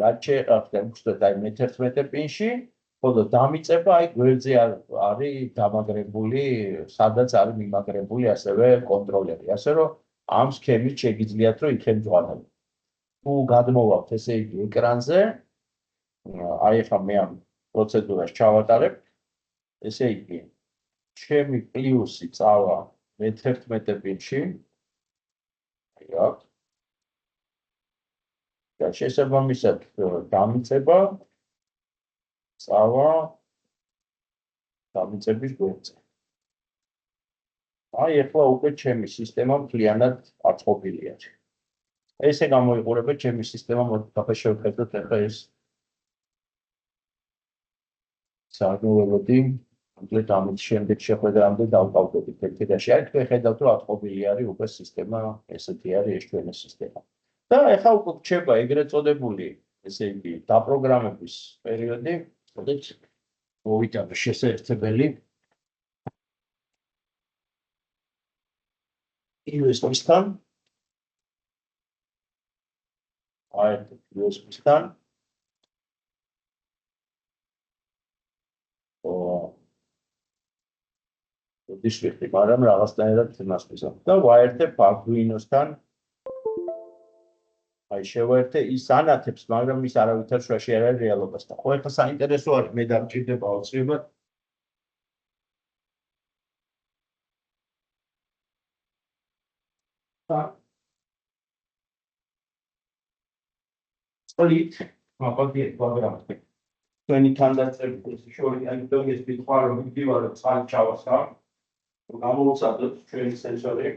Speaker 1: რაც შეეხება უბრალოდ აი მე-11 პინში, ხოლო დამიწება აი გვერდზე არის დამაგრებული, სადაც არის მიმაგრებული ასევე კონტროლერი. ასე რომ ამ სქემით შეგიძლიათ რომ იხელმძღვანელოთ. თუ გადმოვავთ ესე იგი ეკრანზე, აი ახლა მე ამ პროცედურას ჩავატარებ. ესე იგი, ჩემი პლუსი წავა მე-11 პინში. აი აქ. და შესაბამისად დამიწება წავა დამიწების გვერდზე. აი ახლა უკვე ჩემი სისტემა მთლიანად აწყობილია. ესე გამოიყურება ჩემი სისტემა, მოდით შევხედოთ ახლა ეს საგნოველოდი კონკრეტ ამის შემდეგ შეხვედრამდე დავყავდებით ერთედაში. აი თქვენ ხედავთ რომ აწყობილი არის უკვე სისტემა, ესეთი არის ეს ჩვენი სისტემა. და ახლა უკვე რჩება ეგრეთ წოდებული, ესე იგი, დაპროგრამების პერიოდი, როდესაც მოვიტანო შესაერთებელი USB-სთან. აი USB-სთან. დისვიხდი, მაგრამ რაღაცნაირად იმას ვიზამ. და ვაერთებ Arduino-სთან. აი შევაერთე ის ანათებს, მაგრამ ის არავითარ შუაში არ არის რეალობასთან. ხო, ახლა საინტერესო არის, მე დამჭირდება აუცილებლად split მაგალითად პროგრამები. Თქვენი თანდაწერის შორის აი ეს პიტყვა რომ მივდივარ წყალი ჩავასხა. გამოვცადოთ ჩვენი სენსორი.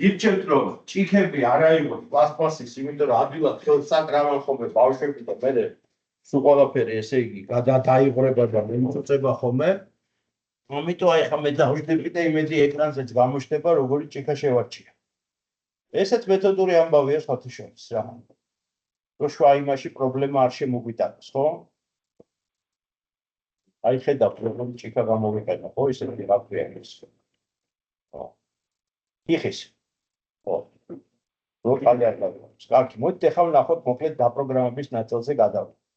Speaker 1: ირჩევთ რომ ჭიქები არ აიღოთ პლასტმასის, იმიტომ რომ ადვილად ხელს აკრავენ ხოლმე ბავშვები და მე სულ ყველაფერი ესე იგი გადაიღრება და მიმწუწება ხოლმე. ამიტომ აი ხა მე დავждები და იმედი ეკრანზეც გამოჩნდება როგორი ჭიქა შევარჩია. ესეც მეთოდური ამბავია სხვათა შორის რა. რო შვა იმაში პრობლემა არ შემოგვიტანოს, ხო? აი ხედავთ როგორი ჭიქა გამოვიყენა, ხო, ისეთი რა ქვია ის. ხო. იხის. ხო. რო ყალიანდა. კარგი, მოდით ახლა ვნახოთ მოკლედ დაპროგრამების ნაწილზე გადავიდეთ.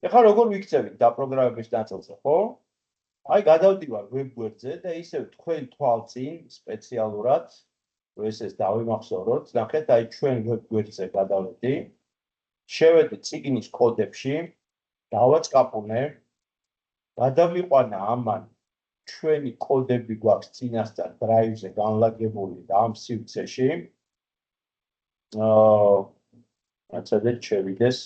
Speaker 1: ახლა როგორ ვიქცევით დაპროგრამების ნაწილზე, ხო? აი გადავდივარ ვებ გვერდზე და ისევ თქვენ თვალწინ სპეციალურად ეს დავიმახსოვროთ. ნახეთ, აი ჩვენ ვებ გვერდზე გადავედი. შევედი წიგნის კოდებში, დავაწყაპუნე. გადავიყვანა ამან ჩვენი კოდები გვაქვს წინასწარ დრაივზე განლაგებული და ამ სივრცეში. აჩადეთ შევიდეს.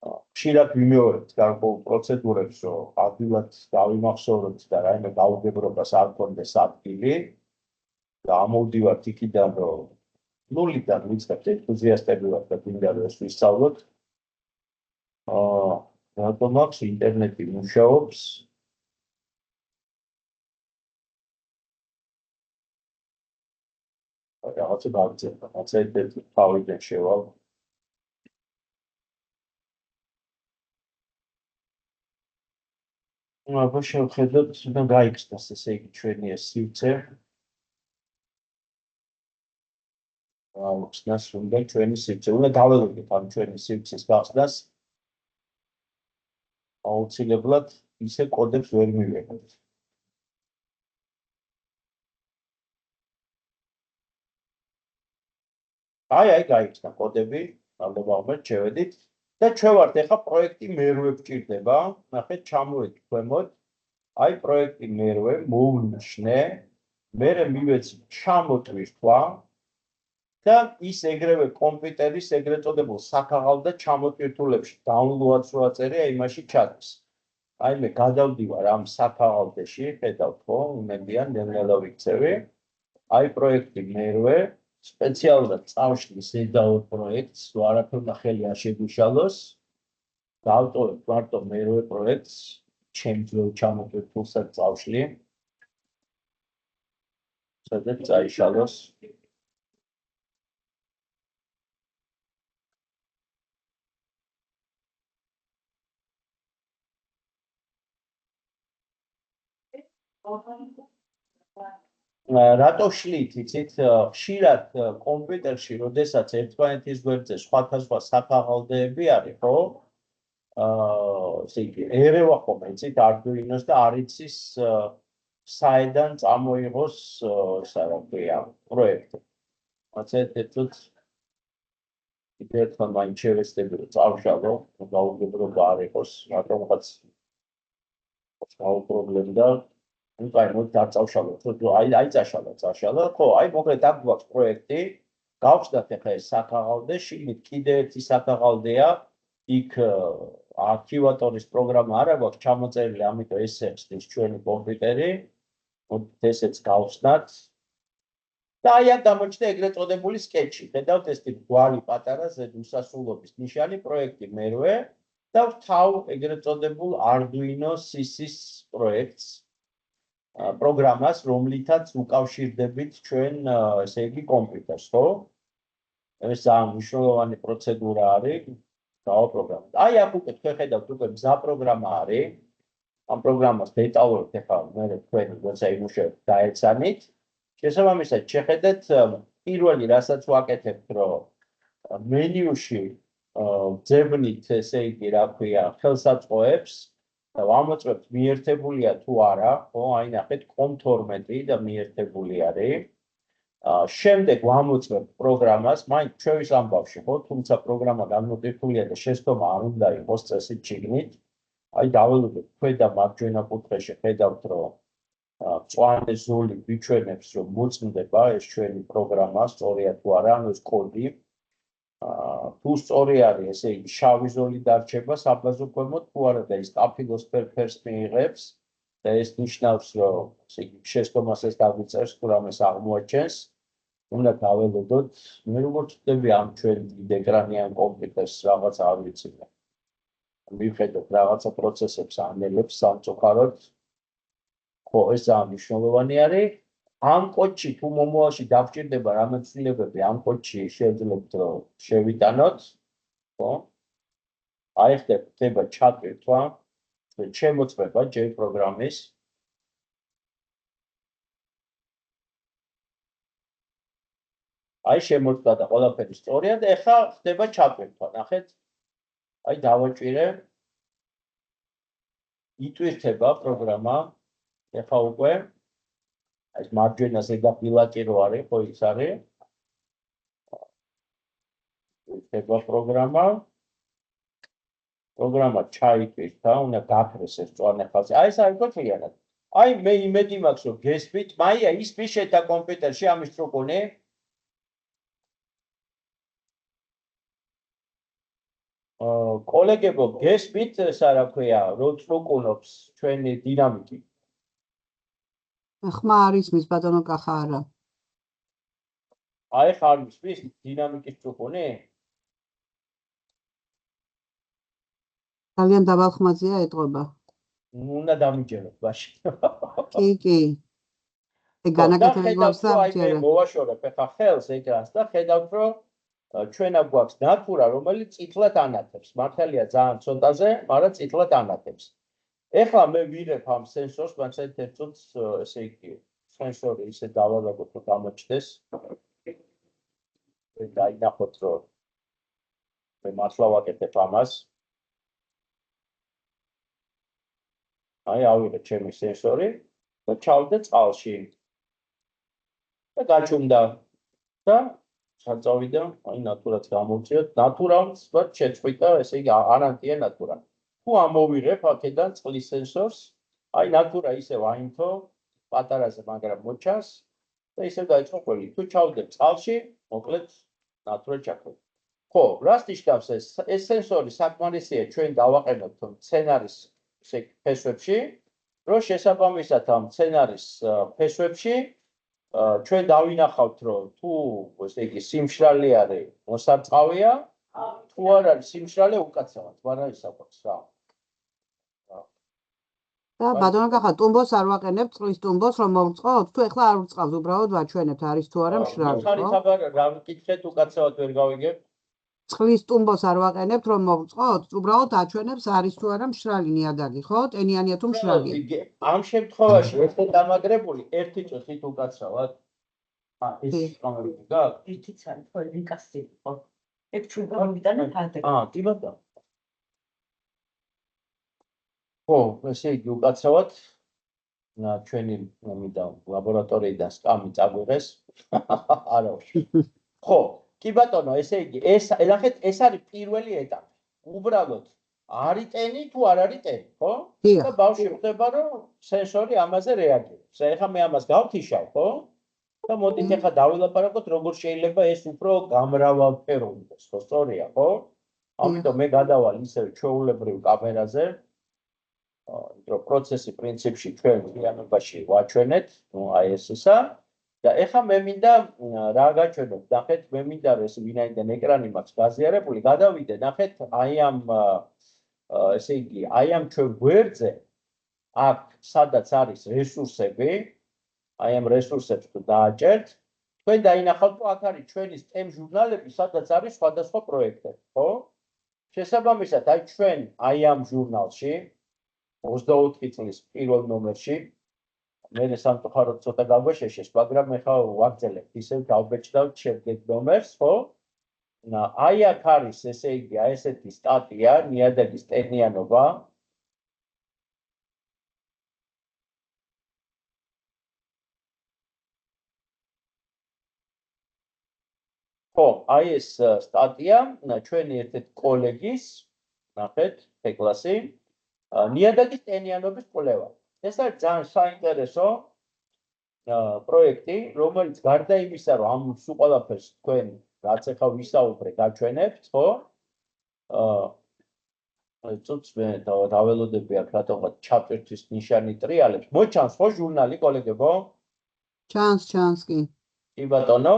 Speaker 1: ხშირად ვიმეორებთ გარკვეულ პროცედურებს, რომ ადვილად დავიმახსოვროთ და რაიმე გაუგებრობას არ გქონდეს ადგილი. და ამოვდივართ იქიდან, რომ ნულიდან ვიწყებთ ენთუზიასტები ვართ და გინდა რომ ეს ვისწავლოთ. რატომ აქვს ინტერნეტი მუშაობს? რაღაცა გავიწევ, რაღაცა ერთ თავიდან შევალ. აბა შევხედოთ, უნდა გაიქცნას ესე იგი ჩვენი ეს სივრცე. აუხსნას უნდა ჩვენი სივრცე. უნდა დაველოდოთ ამ ჩვენი სივრცის გახსნას. აუცილებლად ისე კოდებს ვერ მივიღებთ. აი გაიქცნა კოდები, ალბათ შევედით და ჩვენ ვართ ახლა პროექტი მერვე გვჭირდება. ნახეთ, ჩამოვედი ქვემოთ. აი პროექტი მერვე მოუნშნე. მე მივეცი ჩამოტვირთვა და ის ეგრევე კომპიუტერის ეგრეთ წოდებულ საქაღალ და ჩამოტვირთულებში download-ს რო აწერია, იმაში ჩადის. აი მე გადავდივარ ამ საქაღალდეში, ხედავთ ხო? იმედიან ნელ-ნელა ვიქცევი. აი პროექტი მერვე სპეციალურად წავშლი ზედაურ პროექტს, რომ არაფერ ხელი არ შეგვიშალოს. დავტოვებ მარტო მერვე პროექტს, ჩემს ძველ ჩამოტვირთულსაც წავშლი. სადაც წაიშალოს. რატო შლით, იცით, ხშირად კომპიუტერში, როდესაც ერთმანეთის გვერდზე სხვადასხვა საქაღალდეები არის, ხო? ესე იგი, ერევა ხოლმე, იცით, Arduino-ს და არ იცის საიდან წამოიღოს, ისა რა ქვია, პროექტი. მაცეთ ერთად ერთმა მაინც შევეცდები, რომ წავშალო, გაუგებრობა არ იყოს, რატომღაც პრობლემდა. აი მოდი დაწავშალოთ, აი წაშალა, ხო, აი მოკლედ აქ გვაქვს პროექტი, გავხსნათ ახლა ეს საქაღალდე, შიგნით კიდე ერთი საქაღალდეა, იქ არქივატორის პროგრამა არა გვაქვს ჩამოწერილი, ამიტომ ესე ხსნის ჩვენი კომპიუტერი, მოდით ესეც გავხსნათ. და აი აქ გამოჩნდა ეგრეთ წოდებული სკეჩი, ხედავთ ეს გვარი პატარა ზედ უსასრულობის ნიშანი პროექტი მერვე და ვთავ ეგრეთ წოდებულ Arduino CC-ს პროექტს. პროგრამას, რომლითაც უკავშირდებით ჩვენ, ესე იგი, კომპიუტერს, ხო? ეს ძალიან მნიშვნელოვანი პროცედურა არის, დავაპროგრამოთ. აი აქ უკვე თქვენ ხედავთ, უკვე მზა პროგრამა არის. ამ პროგრამას დეტალურად ახლა მე თქვენ როცა იმუშავებთ დაეცანით. შესაბამისად, შეხედეთ პირველი რასაც ვაკეთებთ, რომ მენიუში ძებნით, ესე იგი, რა ქვია, ხელსაწყოებს და ვამოწმებთ მიერთებულია თუ არა, ხო, აი ნახეთ COM12 და მიერთებული არის. შემდეგ ვამოწმებთ პროგრამას, მაინც ჩვევის ამბავში, ხო, თუმცა პროგრამა განმოტვირთულია და შეცდომა არ უნდა იყოს წესით შიგნით. აი დაველოდოთ ქვედა მარჯვენა კუთხეში ხედავთ, რომ მწვანე ზოლი გვიჩვენებს, რომ მოწმდება ეს ჩვენი პროგრამა, სწორია თუ არა, ანუ ეს კოდი. თუ სწორი არის, ესე იგი, შავი ზოლი დარჩება საბაზო ქვემოთ, თუ არა და ის სტაფილოსფერ ფერს მიიღებს და ეს ნიშნავს, რომ ესე იგი, შეცდომას ეს დაგვიწერს, თუ რამეს აღმოაჩენს. უნდა გაველოდოთ, მე როგორც ვწდები ამ ჩვენ ეკრანიან კომპიუტერს რაღაც არ ვიცი. მივხედოთ რაღაცა პროცესებს ანელებს სამწუხაროდ. ხო, ეს ძალიან მნიშვნელოვანი არის. ამ კოდში თუ მომავალში დაგჭირდება რამე ცვლილებები ამ კოდში შევძლებთ რომ შევიტანოთ, ხო? აი ხდება ჩატვირთვა, შემოწმება J პროგრამის. აი შემოწმდა და ყველაფერი სწორია და ეხლა ხდება ჩატვირთვა. ნახეთ. აი დავაჭირე. იტვირთება პროგრამა. ეხლა უკვე ეს მარჯვენა ზედა პილაკი რო არის, ხო ის არის. იტვირთება პროგრამა. პროგრამა ჩაიტვირთა, უნდა გაქრეს ეს მწვანე ხაზი. აი ეს არის გოთლიანად. აი მე იმედი მაქვს რომ გესვით, მაია ის ფიშეთა კომპიუტერში ამის ტრუკუნი. კოლეგებო, გესვით ესა რა ქვია, რო ტრუკუნობს ჩვენი დინამიკი.
Speaker 2: ხმა არის მის ბატონო კახა არა.
Speaker 1: აი ხარ მის დინამიკის ტრუკუნი?
Speaker 2: ძალიან დაბალ ხმაზეა ეტყობა.
Speaker 1: უნდა დამიჯეროთ მაშინ.
Speaker 2: კი. ეგ განაკეთების გვაქვს და
Speaker 1: აი მოვაშორებ ახლა ხელს ეკრანს და ხედავთ რომ ჩვენა გვაქვს ნატურა რომელიც წითლად ანათებს. მართალია ძალიან ცოტაზე, მაგრამ წითლად ანათებს. ეხლა მე ვიღებ ამ სენსორს, მაგრამ ერთ წუთს ესე იგი სენსორი ისე დავალაგოთ რომ გამოჩნდეს. დაინახოთ რომ მე მართლა ვაკეთებ ამას. აი ავიღე ჩემი სენსორი და ჩავდე წყალში. და გაჩუმდა და ჩაწავიდა, აი ნატურაც გამოვწიოთ. ნატურაც ვარ შეწყვიტა, ესე იგი არანტია ნატურა. თუ ამოვიღებ აქედან წყლის სენსორს, აი ნატურა ისევ აინთო პატარაზე, მაგრამ მოჩანს და ისევ დაიწყო ყველი. თუ ჩავდებ წყალში, მოკლედ ნატურა ჩაქრება. ხო, რას ნიშნავს ეს? ეს სენსორი საკმარისია ჩვენ დავაყენოთ მცენარის ფესვებში, რომ შესაბამისად ამ მცენარის ფესვებში ჩვენ დავინახავთ რომ თუ ესე იგი სიმშრალე არის მოსარწყავია, თუ არ არის სიმშრალე უკაცრავად, ვარ არის საკვებს რა.
Speaker 2: და ბატონო კახა, ტუმბოს არ ვაყენებ, წყლის ტუმბოს რომ მოვწყოთ, თუ ეხლა არ ვწყავს, უბრალოდ ვაჩვენებთ არის თუ არა მშრალი, ხო?
Speaker 1: ხარით აბა რა ვკითხეთ უკაცრავად ვერ გავიგებ?
Speaker 2: წყლის ტუმბოს არ ვაყენებთ, რომ მოვწყოთ, უბრალოდ აჩვენებს არის თუ არა მშრალი ნიადაგი, ხო? ტენიანია თუ მშრალია.
Speaker 1: ამ შემთხვევაში ესე დამაგრებული ერთი წუთით უკაცრავად. ეს კომენტი გაქვს?
Speaker 3: ერთიც არის, ხო, რიკასი იყო. ეგ ჩვენ გამოვიტანეთ ადრე.
Speaker 1: კი ბატონო. ხო, ესე იგი უკაცრავად ჩვენი მომიდა ლაბორატორიიდან სკამი წაგვიღეს. არა უშ. ხო, კი ბატონო, ესე იგი ეს ნახეთ, ეს არის პირველი ეტაპი. უბრალოდ არის ტენი თუ არ არის ტენი, ხო? და ბავშვი ხდება რომ სენსორი ამაზე რეაგირებს. ეხლა მე ამას გავთიშავ, ხო? და მოდით ეხლა დავილაპარაკოთ როგორ შეიძლება ეს უფრო გამრავალფეროვდეს, ხო, სწორია, ხო? ამიტომ მე გადავალ ისევ ჩვეულებრივ კამერაზე. რომ პროცესი პრინციპში ჩვენ realობაში ვაჩვენეთ, აი ესა და ეხლა მე მინდა რა გაჩვენოთ, ნახეთ, მე მინდა რომ ეს ვინაიდან ეკრანი მაქვს გაზიარებული, გადავიდე, ნახეთ, აი ამ ესე იგი, აი ამ ჩვენ გვერდზე აქ სადაც არის რესურსები, აი ამ რესურსებს თუ დააჭერთ, თქვენ დაინახავთ, რომ აქ არის ჩვენი STEM ჟურნალები, სადაც არის სხვადასხვა პროექტები, ხო? შესაბამისად, აი ჩვენ აი ამ ჟურნალში 24 წლის პირველ ნომერში მე სამწუხაროდ ცოტა გაგვეშეშეს, მაგრამ ეხლა ვაგრძელებ, ისევ დავბეჭდავ შემდგომ ნომერს, ხო? აი აქ არის, ესე იგი, აი ესეთი სტატია, ნიადაგის ტენიანობა. ხო, აი ეს სტატია ჩვენი ერთ-ერთი კოლეგის, ნახეთ, თეკლასი, ნიადაგის ტენიანობის კვლევა. ეს არის ძალიან საინტერესო პროექტი, რომელიც გარდა იმისა, რომ ამ სულ ყველაფერს თქვენ რაც ახლა ვისაუბრე, გაჩვენებთ, ხო? წუთს მე დაველოდები აქ რატომღაც ჩატვირთვის ნიშანი ტრიალებს. მოჩანს ხო ჟურნალი, კოლეგებო?
Speaker 2: ჩანს კი.
Speaker 1: კი ბატონო.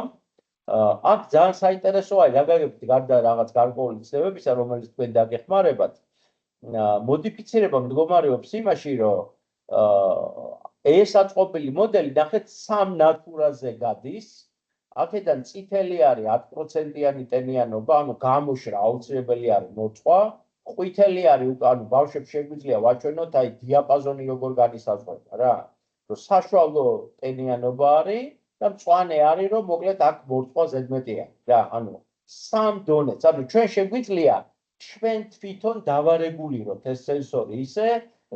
Speaker 1: აქ ძალიან საინტერესოა გაგაგებით გარდა რაღაც გარკვეული ცნებებისა, რომელიც თქვენ დაგეხმარებათ. მოდიფიცირება მდგომარეობს იმაში, რომ ეს აწყობილი მოდელი ნახეთ 3 ნატურაზე გადის. აქედან წითელი არის 10%-იანი ტენიანობა, ანუ გამოშრა აუცილებელი არის მოწყვა. ყვითელი არის უკან ბავშვებს შეგვიძლია ვაჩვენოთ აი დიაპაზონი როგორ განისაზღვრება რა. რომ საშუალო ტენიანობა არის და მწვანე არის რომ მოკლედ აქ მოწყვა ზედმეტია რა, ანუ 3 დონეც. ანუ ჩვენ შეგვიძლია ჩვენ თვითონ დავარეგულიროთ ეს სენსორი ისე,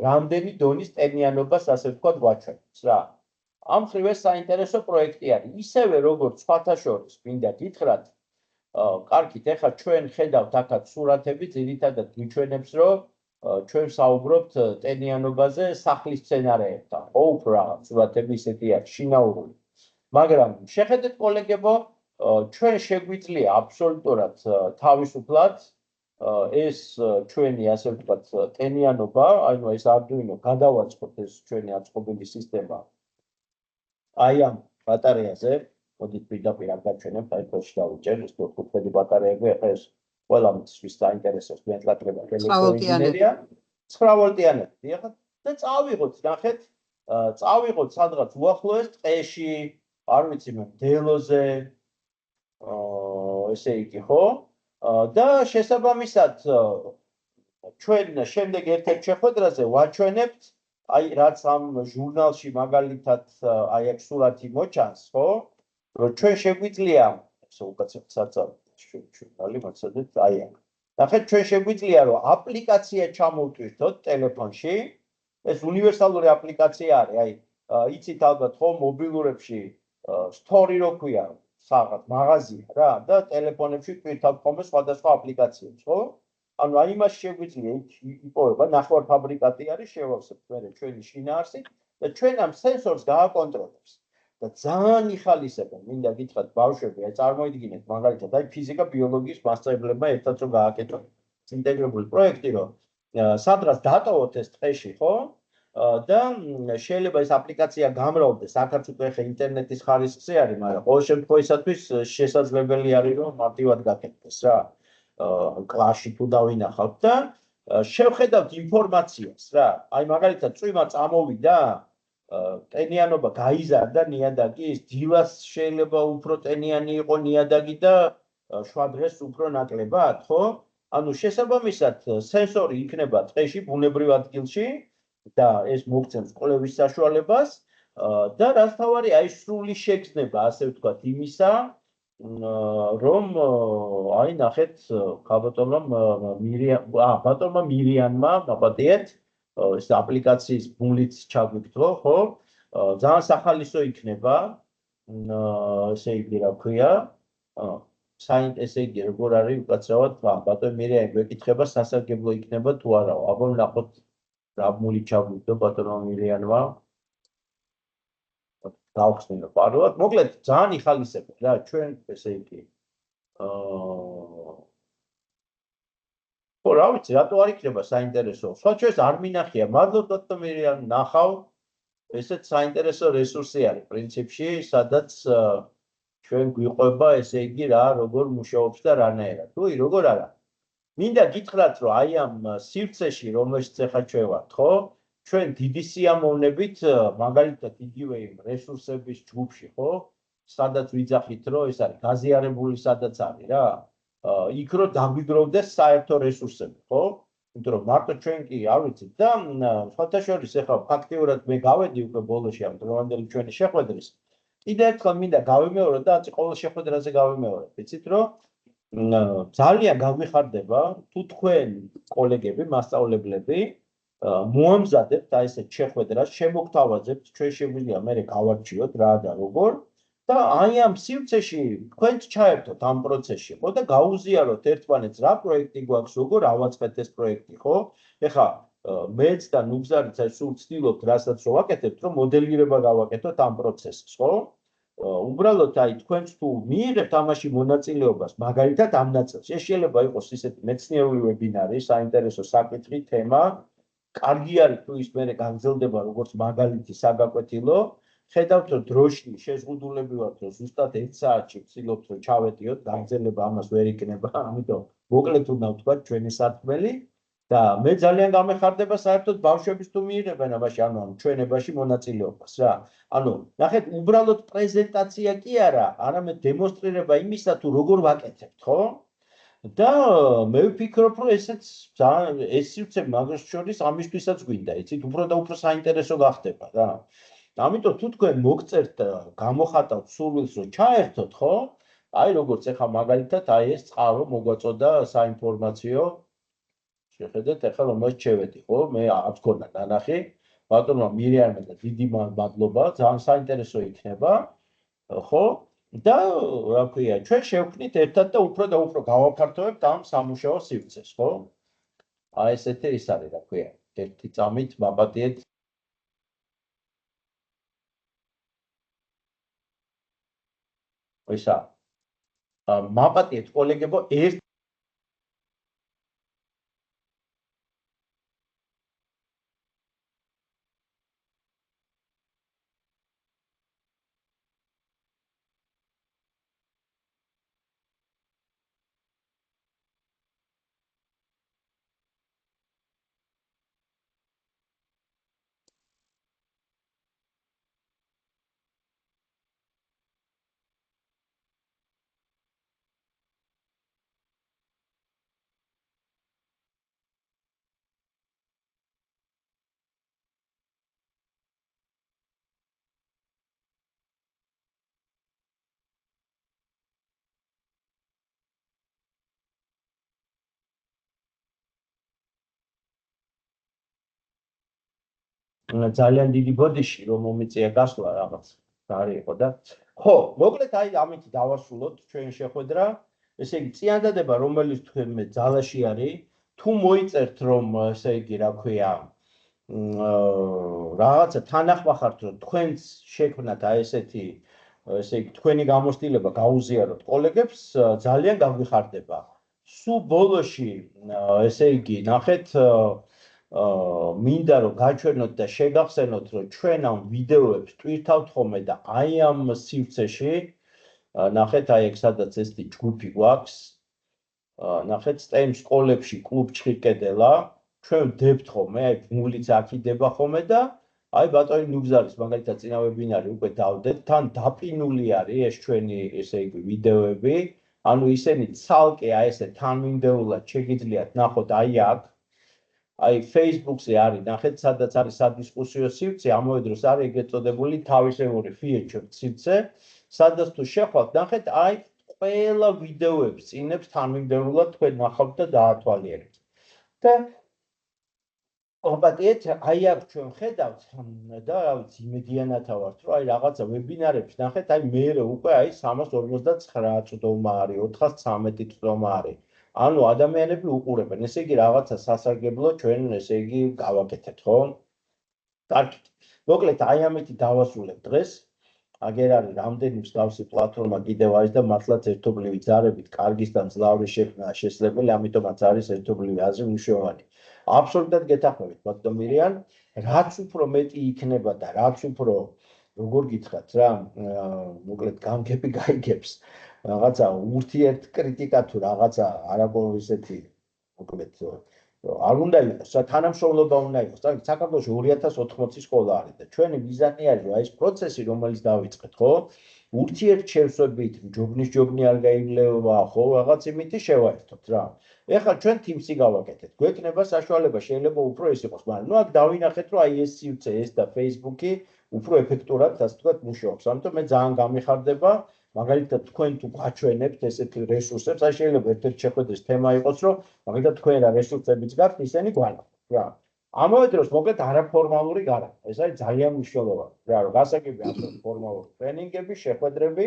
Speaker 1: რამდენი დონის ტენიანობას ასე ვთქვათ ვაჩვენოთ რა. ამ ხრივ ეს საინტერესო პროექტი არის. ისევე როგორც სხვათა შორის მინდა გითხრათ, კარგით, ეხლა ჩვენ ხედავთ აქაც სურათები, ძირითადად გვიჩვენებს, რომ ჩვენ საუბრობთ ტენიანობაზე სახლის სცენარეებთან. ხო, უფრო რაღაც სურათები ისეთი არის, შინაურული. მაგრამ შეხედეთ კოლეგებო, ჩვენ შეგვიძლია აბსოლუტურად თავისუფლად ეს ჩვენი ასე ვთქვათ ტენიანობა, ანუ ეს Arduino გადავაწყოთ ეს ჩვენი აწყობილი სისტემა აი ამ ბატარეაზე, მოდით პირდაპირ არ გავჩვენებთ, აი ფოში დავუჭერ, ეს 4 ბატარეები, ახლა ეს ყველამთვის საინტერესოს ვენტილატორება, ელექტროინჟინერია, 9 ვოლტიანები, დიახ, და წავიღოთ, ნახეთ, წავიღოთ სადღაც უახლოეს ტყეში, არ ვიცი მე, მდელოზე, ესე იგი, ხო? და შესაბამისად ჩვენ შემდეგ ერთ-ერთ შეხვედრაზე ვაჩვენებთ აი რაც ამ ჟურნალში მაგალითად აი აქ სურათი მოჩანს, ხო? რომ ჩვენ შეგვიძლია ესე უკაცრავ ჟურნალი მოცადეთ აი აქ. ნახეთ ჩვენ შეგვიძლია რომ აპლიკაცია ჩამოვტვირთოთ ტელეფონში. ეს უნივერსალური აპლიკაცია არის, აი იცით ალბათ ხო მობილურებში სტორი რო ქვია, რაღაც მაღაზია რა და ტელეფონებში ტვირთავთ ხოლმე სხვადასხვა აპლიკაციებს, ხო? ანუ აი იმას შეგვიძლია იპოვება ნახევარფაბრიკატი არის შევავსებთ მე ჩვენი შინაარსით და ჩვენ ამ სენსორს გააკონტროლებს და ძალიან იხალისებენ მინდა გითხრათ ბავშვები აი წარმოიდგინეთ მაგალითად აი ფიზიკა ბიოლოგიის მასწავლებლებმა ერთად რომ გააკეთონ ინტეგრირებული პროექტი რომ სადღაც დატოვოთ ეს ტყეში ხო და შეიძლება ეს აპლიკაცია გამრავლდეს აქაც უკვე ხე ინტერნეტის ხარისხზე არის მაგრამ ყოველ შემთხვევისათვის შესაძლებელი არის რომ მარტივად გაკეთდეს რა კლასში თუ დავინახავთ და შევხედავთ ინფორმაციას რა. აი მაგალითად წვიმა წამოვიდა, ტენიანობა გაიზარდა ნიადაგის, დილას შეიძლება უფრო ტენიანი იყო ნიადაგი და შვა დღეს უფრო ნაკლებად, ხო? ანუ შესაბამისად სენსორი იქნება ტყეში ბუნებრივ ადგილში და ეს მოგცემს კვლევის საშუალებას და რაც თავარია აი სრული შეგრძნება, ასე ვთქვათ, იმისა რომ აი ნახეთ ბატონმა მირიანმა მაპატიეთ ეს აპლიკაციის ბულიც ჩაგვიგდო ხო ძალიან სახალისო იქნება ესე იგი რა ქვია ესე იგი როგორ არის უკაცრავად ბატონ მირიანი გვეკითხება სასარგებლო იქნება თუ არა აბა ნახოთ რა ბული ჩაგვიგდო ბატონმა მირიანმა გავხსნილო პარულად, მოკლედ ძალიან იხალისებენ რა ჩვენ ესე იგი ხო რა ვიცი რატო არ იქნება საინტერესო სხვა ჩვენს არ მინახია მადლობ ბატონ მირიან ნახავ ესეც საინტერესო რესურსი არის პრინციპში სადაც ჩვენ გვიყვება ესე იგი რა როგორ მუშაობს და რანაირად თუი როგორ არა მინდა გითხრათ რომ აი ამ სივრცეში რომელშიც ახლა ჩვენ ვართ ხო ჩვენ დიდი სიამოვნებით მაგალითად იგივე იმ რესურსების ჯგუფში ხო სადაც ვიძახით რომ ეს არის გაზიარებული სადაც არის რა იქ რომ დაგვიგროვდეს საერთო რესურსები ხო იმიტომ რომ მარტო ჩვენ კი არ ვიცით და სხვათა შორის ახლა ფაქტიურად მე გავედი უკვე ბოლოში ამ დროანდელი ჩვენი შეხვედრის კიდევ ერთხელ მინდა გავიმეოროთ და ყოველ შეხვედრაზე გავიმეორებ ვიცით რომ ძალიან გაგვიხარდება თუ თქვენ კოლეგები მასწავლებლები მოამზადებთ აი ესეთ შეხვედრას, შემოგთავაზებთ, ჩვენ შეგვიძლია მერე გავარჩიოთ რა და როგორ და აი ამ სივრცეში თქვენც ჩაერთოთ ამ პროცესში, ხო და გაუზიაროთ ერთმანეთს რა პროექტი გვაქვს, როგორ ავაწყეთ ეს პროექტი, ხო? ეხლა მეც და ნუგზარიც აი სულ ვცდილობთ რასაც რო ვაკეთებთ, რომ მოდელირება გავაკეთოთ ამ პროცესს, ხო? უბრალოდ აი თქვენც თუ მიიღებთ ამაში მონაწილეობას, მაგალითად ამ ნაწილს, ეს შეიძლება იყოს ისეთი მეცნიერული ვებინარი, საინტერესო საკითხი, თემა კარგი არის თუ ის მერე გაგრძელდება როგორც მაგალითი საგაკვეთილო ხედავთ რომ დროში შეზღუდულები ვართ რომ ზუსტად 1 საათში ვცდილობთ რომ ჩავეტიოთ გაგრძელება ამას ვერ იქნება ამიტომ მოკლედ უნდა ვთქვა ჩვენი სათქმელი და მე ძალიან გამეხარდება საერთოდ ბავშვების თუ მიიღებენ ამაში ანუ ჩვენებაში მონაწილეობას რა ანუ ნახეთ უბრალოდ პრეზენტაცია კი არა არამედ დემონსტრირება იმისა თუ როგორ ვაკეთებთ ხო და მე ვფიქრობ რომ ესეც ძალიან ეს სივრცე მაგას შორის ამისთვისაც გვინდა იცით უფრო და უფრო საინტერესო გახდება რა ამიტომ თუ თქვენ მოგწერთ გამოხატავთ სურვილს რომ ჩაერთოთ ხო აი როგორც ეხა მაგალითად აი ეს წყარო მოგვაწოდა საინფორმაციო შეხედეთ ეხლა რომელს შევედი ხო მე აქვს გქონდა ნანახი ბატონმა მირიანმა და დიდი მადლობა ძალიან საინტერესო იქნება ხო და რა ქვია ჩვენ შევქმნით ერთად და უფრო გავაფართოვებთ ამ სამუშაო სივრცეს ხო აი ესეთი ის არის რა ქვია ერთი წამით მაპატიეთ ისა მაპატიეთ კოლეგებო ერთ ძალიან დიდი ბოდიში რომ მომიწია გასვლა რაღაც გარი იყო და ხო მოკლედ აი ამით დავასრულოთ ჩვენ შეხვედრა ესე იგი წინადადება რომელიც თქვენ ძალაში არის თუ მოიწერთ რომ ესე იგი რა ქვია რაღაცა თანახმახართ რომ თქვენს შექმნათ აი ესეთი ესე იგი თქვენი გამოცდილება გაუზიაროთ კოლეგებს ძალიან გაგვიხარდება სულ ბოლოში ესე იგი ნახეთ მინდა რომ გაჩვენოთ და შეგახსენოთ რომ ჩვენ ამ ვიდეოებს ტვირთავთ ხოლმე და აი ამ სივრცეში ნახეთ აი ეგ სადაც ესეთი ჯგუფი გვაქვს ნახეთ STEM სკოლებში კლუბ ჩხირკედელა ჩვენ ვდებთ ხოლმე აი ბმულიც აქიდება ხოლმე და აი ბატონი ნუგზარის მაგალითად წინა ვებინარი უკვე დავდეთ თან დაპინული არის ეს ჩვენი ესე იგი ვიდეოები ანუ ისინი ცალკე აი ესე თანმიმდევრულად შეგიძლიათ ნახოთ აი აქ აი Facebook-ზე არის ნახეთ სადაც არის სადისკუსიო სივრცე ამავე დროს არის ეგრეთ წოდებული თავისებური featured სივრცე სადაც თუ შეხვალთ ნახეთ აი ყველა ვიდეოებს წინებს თანმიმდევრულად თქვენ ნახავთ და დაათვალიერებთ და ოპატიეთ აი აქ ჩვენ ხედავთ და რა ვიცი იმედიანათა ვართ რომ აი რაღაცა ვებინარებში ნახეთ აი მე უკვე აი 359 წვდომა არის 413 წვდომა არის ანუ ადამიანები უყურებენ ესე იგი რაღაცა სასარგებლო ჩვენ ესე იგი გავაკეთეთ ხო? კარგით. მოკლედ აი ამითი დავასრულებ დღეს. აგერ არის რამდენი მსგავსი პლატფორმა კიდევ არის და მართლაც ერთობლივი ძარებით კარგის და მძლავრი შექმნა შესაძლებელი, ამიტომაც არის ერთობლივი აზრი მნიშვნელოვანი. აბსოლუტურად გეთანხმებით, ბატონ მირიან, რაც უფრო მეტი იქნება და რაც უფრო როგორ გითხრათ რა, მოკლედ გამგები გაიგებს. რაღაცა ურთიერთ კრიტიკა თუ რაღაცა არაფერი ისეთი მოკლედ არ უნდა იყოს, თანამშრომლობა უნდა იყოს. საქართველოში 2080 სკოლა არის და ჩვენი მიზანი არის რომ აი ეს პროცესი რომელიც დავიწყეთ, ხო? ურთიერთ შევსებით, ჯობნის არ გაივლევა, ხო, რაღაც იმითი შევაერთოთ რა. ეხლა ჩვენ თიმსი გავაკეთეთ. გვექნება საშუალება, შეიძლება უფრო ეს იყოს, მაგრამ ნუ აქ დავინახეთ რომ აი ეს სივრცე, ეს და Facebook-ი უფრო ეფექტურად, ასე ვთქვათ, მუშაობს. ამიტომ მე ძალიან გამიხარდება მაგალითად თქვენ თუ გაჩვენებთ ესეთ რესურსებს, აი შეიძლება ერთ-ერთი შეხვედრის თემა იყოს, რომ მაგალითად თქვენ რა რესურსებიც გაქვთ, ისინი გვანახოთ რა. ამავე დროს მოკლედ არაფორმალური გარემო. ეს არის ძალიან მნიშვნელოვანი. რა რომ გასაგები ამ ფორმალური ტრენინგები, შეხვედრები,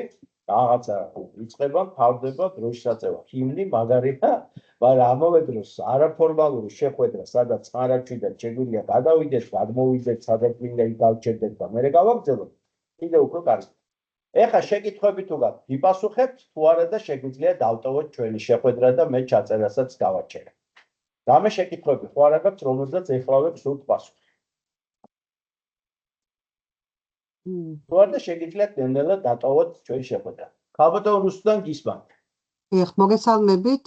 Speaker 1: რაღაცა იწყება, ფავდება, დროშის აწევა, ჰიმნი, მაგარია, მაგრამ ამავე დროს არაფორმალური შეხვედრა, სადაც არაჩვიდად შეგვიძლია გადავიდეთ, გადმოვიდეთ, სადაც მინდა გავჩერდეთ და მე გავაგრძელოთ, კიდევ უფრო კარგი. ეხა შეკითხვები თუ გაქვთ, გიპასუხებთ, თუ არა და შეგვიძლია დავტოვოთ ჩვენი შეხვედრა და მე ჩაწერასაც გავაჩერე. რამე შეკითხვები ხო არა გაქვთ, რომელზეც ეხლავე გსურთ პასუხი? თუ არ და შეგიძლიათ ნელ-ნელა დატოვოთ ჩვენი შეხვედრა. ქალბატონ რუსუდან გისმენთ.
Speaker 2: ეხ მოგესალმებით,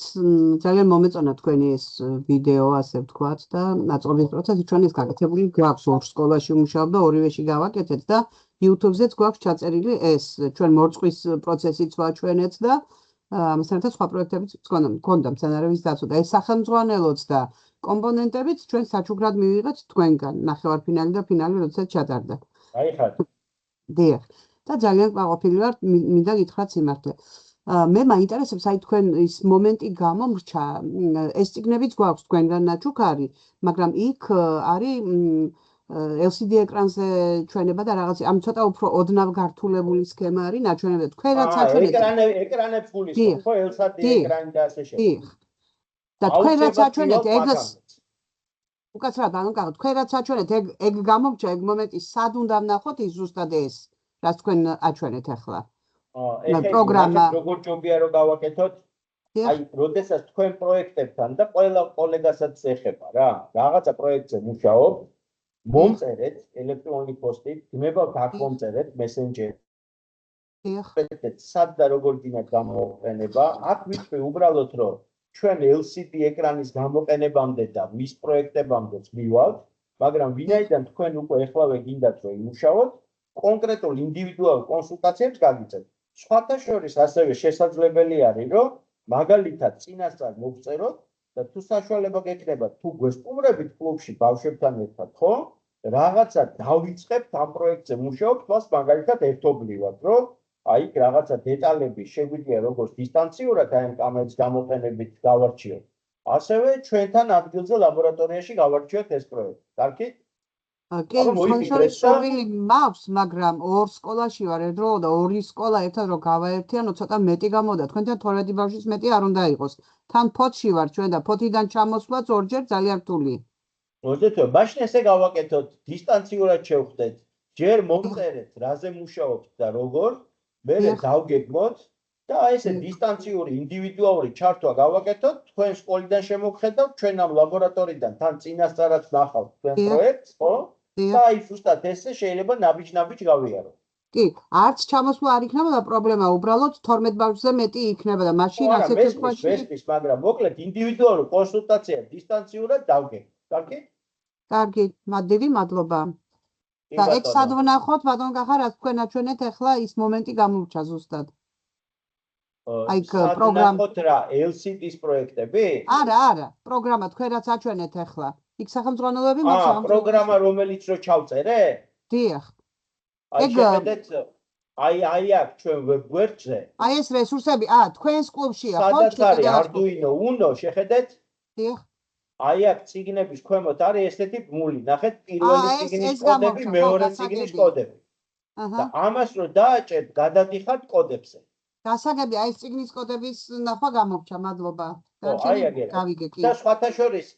Speaker 2: ძალიან მომეწონა თქვენი ეს ვიდეო, ასე ვთქვათ და ნაწყობის პროცესი ჩვენ ეს გაკეთებული გვაქვს ორ სკოლაში ვმუშაობ და ორივეში გავაკეთეთ და YouTube-ზეც გვაქვს ჩაწერილი ეს ჩვენ მორწყვის პროცესიც ვაჩვენეთ და ამასთან ერთად სხვა პროექტებიც მქონდა მცენარეების დაცვა და ეს სახელმძღვანელოც და კომპონენტებიც ჩვენ საჩუქრად მივიღეთ თქვენგან, ნახევარფინალი და ფინალი როდესაც ჩატარდა.
Speaker 1: გაიხარეთ.
Speaker 2: დიახ. და ძალიან კმაყოფილი ვარ, მინდა გითხრათ სიმართლე. მე მაინტერესებს აი თქვენ ის მომენტი გამომრჩა, ეს წიგნებიც გვაქვს თქვენგან ნაჩუქარი, მაგრამ იქ არის LCD ეკრანზე ჩვენება და რაღაც ამ ცოტა უფრო ოდნავ გართულებული სქემა არის ნაჩვენები და თქვენ რაც აჩვენეთ.
Speaker 1: ეკრანებს გულისხმობ, ხო, LCD ეკრანი და ასე შემდეგ.
Speaker 2: დიახ. და თქვენ რაც აჩვენეთ, ეგს უკაცრავად განვკაროთ, თქვენ რაც აჩვენეთ, ეგ გამომრჩა, ეგ მომენტი სად უნდა ვნახოთ ის ზუსტად ეს, რაც თქვენ აჩვენეთ ახლა. პროგრამა
Speaker 1: როგორ ჯობია რომ გავაკეთოთ? აი, როდესაც თქვენ პროექტებთან და ყველა კოლეგასაც ეხება რა, რაღაცა პროექტზე მუშაობ, მომწერეთ ელექტრონული პოსტით, გნებავთ აქ მომწერეთ მესენჯერით.
Speaker 2: დიახ.
Speaker 1: სად და როგორ გინდათ გამოყენება? აქ ვიტყვი უბრალოდ რომ ჩვენ LCD ეკრანის გამოყენებამდე და მის პროექტებამდე მივავთ, მაგრამ ვინაიდან თქვენ უკვე ეხლავე გინდათ რომ იმუშაოთ, კონკრეტულ ინდივიდუალურ კონსულტაციებს გაგიწევთ. სხვათა შორის ასევე შესაძლებელი არის, რომ მაგალითად წინასწარ მოგწეროთ და თუ საშუალება გექნება, თუ გვესტუმრებით კლუბში ბავშვებთან ერთად, ხო? რაღაცა დავიწყებთ ამ პროექტზე მუშაობთ, მას მაგალითად ერთობლივად, რომ აი რაღაცა დეტალები შეგვიძლია როგორც დისტანციურად აი ამ კამერის გამოყენებით გავარჩიოთ. ასევე ჩვენთან ადგილზე ლაბორატორიაში გავარჩიოთ ეს პროექტი. კარგი?
Speaker 2: კი, სურვილი მაქვს, მაგრამ ორ სკოლაში ვარ ერთდროულად და ორი სკოლა ერთად რომ გავაერთიანო, ცოტა მეტი გამოდა. თქვენთან 12 ბავშვის მეტი არ უნდა იყოს. თან ფოთში ვარ ჩვენ და ფოთიდან ჩამოსვლაც ორჯერ ძალიან რთულია.
Speaker 1: მოდეთო, მაშინ ესე გავაკეთოთ, დისტანციურად შევხვდეთ. ჯერ მომწერეთ, რაზე მუშაობთ და როგორ, მერე დავგეგმოთ და აი ესე დისტანციური ინდივიდუალური ჩართვა გავაკეთოთ, თქვენ სკოლიდან შემოგხედავთ, ჩვენ ამ ლაბორატორიიდან თან წინასწარაც ნახავთ თქვენ პროექტს, ხო? და აი ზუსტად ესე შეიძლება ნაბიჯ-ნაბიჯ გავიაროთ.
Speaker 2: კი, არც ჩამოსვლა არ იქნებოდა პრობლემა, უბრალოდ 12 ბავშვზე მეტი იქნება და მაშინ ასეთ შემთხვევაში
Speaker 1: მესმის, მაგრამ მოკლედ ინდივიდუალურ კონსულტაციას დისტანციურად დავგეგმოთ. კარგი?
Speaker 2: კარგი, დიდი მადლობა. და ეგ სად ვნახოთ, ბატონ გახარ, რაც თქვენ აჩვენეთ ახლა ის მომენტი გამომრჩა ზუსტად. აი
Speaker 1: პროგრამოთ რა, LCD-ის პროექტები?
Speaker 2: არა, პროგრამა თქვენ რაც აჩვენეთ ახლა. იქ სახელმძღვანელოები მაქვს
Speaker 1: პროგრამა რომელიც რო ჩავწერე?
Speaker 2: დიახ.
Speaker 1: აი შეხედეთ, აი აქ ჩვენ ვებგვერდზე.
Speaker 2: აი ეს რესურსები, თქვენს კლუბშია, ხო?
Speaker 1: სადაც არის Arduino Uno, შეხედეთ?
Speaker 2: დიახ.
Speaker 1: აი აქ ციგნების ქვემოთ არის ესეთი ბმული, ნახეთ პირველი ციგნის კოდები, მეორე ციგნის კოდები. და ამას რო დააჭერთ, გადადიხართ კოდებზე.
Speaker 2: გასაგები, აი ეს ციგნის კოდების ნახვა გამომრჩა, მადლობა.
Speaker 1: გავიგე კი. და სხვათა შორის,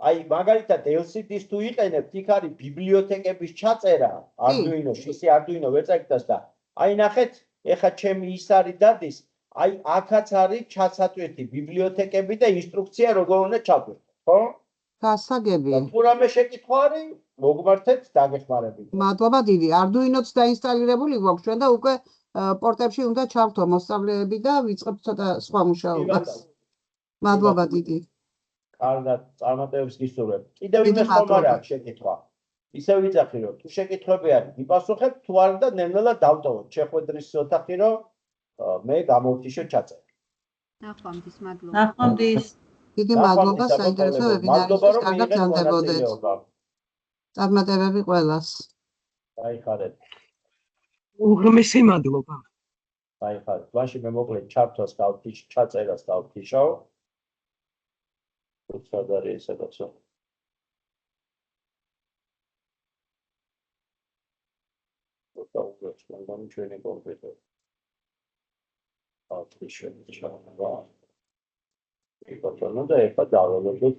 Speaker 1: აი მაგალითად LCD-ს თუ იყენებთ, იქ არის ბიბლიოთეკების ჩაწერა Arduino-ში, ისე Arduino ვეწაკდას და აი ნახეთ, ეხა ჩემი ის არის დადის, აი აქაც არის ჩასატვირთი ბიბლიოთეკები და ინსტრუქცია როგორ უნდა ჩავტვირთო. ხო?
Speaker 2: გასაგები.
Speaker 1: თუ რამე შეკითხვა არის, მოგმართეთ დაგეხმარებით.
Speaker 2: მადლობა დიდი. Arduino-ც დაინსტალირებული გვაქვს ჩვენ და უკვე პორტებში უნდა ჩავთო მოსწავლეები და ვიწყებთ ცოტა სხვა მუშაობას. მადლობა დიდი.
Speaker 1: კარგად, წარმატებებს გისურვებ. კიდევ იმას ხომ არ აქვს შეკითხვა. ისე ვიძახი რომ თუ შეკითხვები არის, მიპასუხებ, თუ არა და ნელ-ნელა დავტოვოთ შეხვედრის ოთახი, რომ მე გამოვთიშო ჩაწერე.
Speaker 2: ნახვამდის მადლობა.
Speaker 3: ნახვამდის.
Speaker 2: დიდი მადლობა საინტერესო ვებინარისთვის, კარგად გრძელდებოდეთ. წარმატებები ყველას.
Speaker 1: დაიხარეთ.
Speaker 4: უღრმესი მადლობა.
Speaker 1: დაიხარეთ. მაშინ მე მოკლედ ჩართვას გავთიშ, ჩაწერას გავთიშავ. სად არის ესეთაცო? დავუშვათ, მაგრამ ჩვენი კომპიუტერი. ავთიშე ჩავა. ეხლა და ეხლა დავალებოთ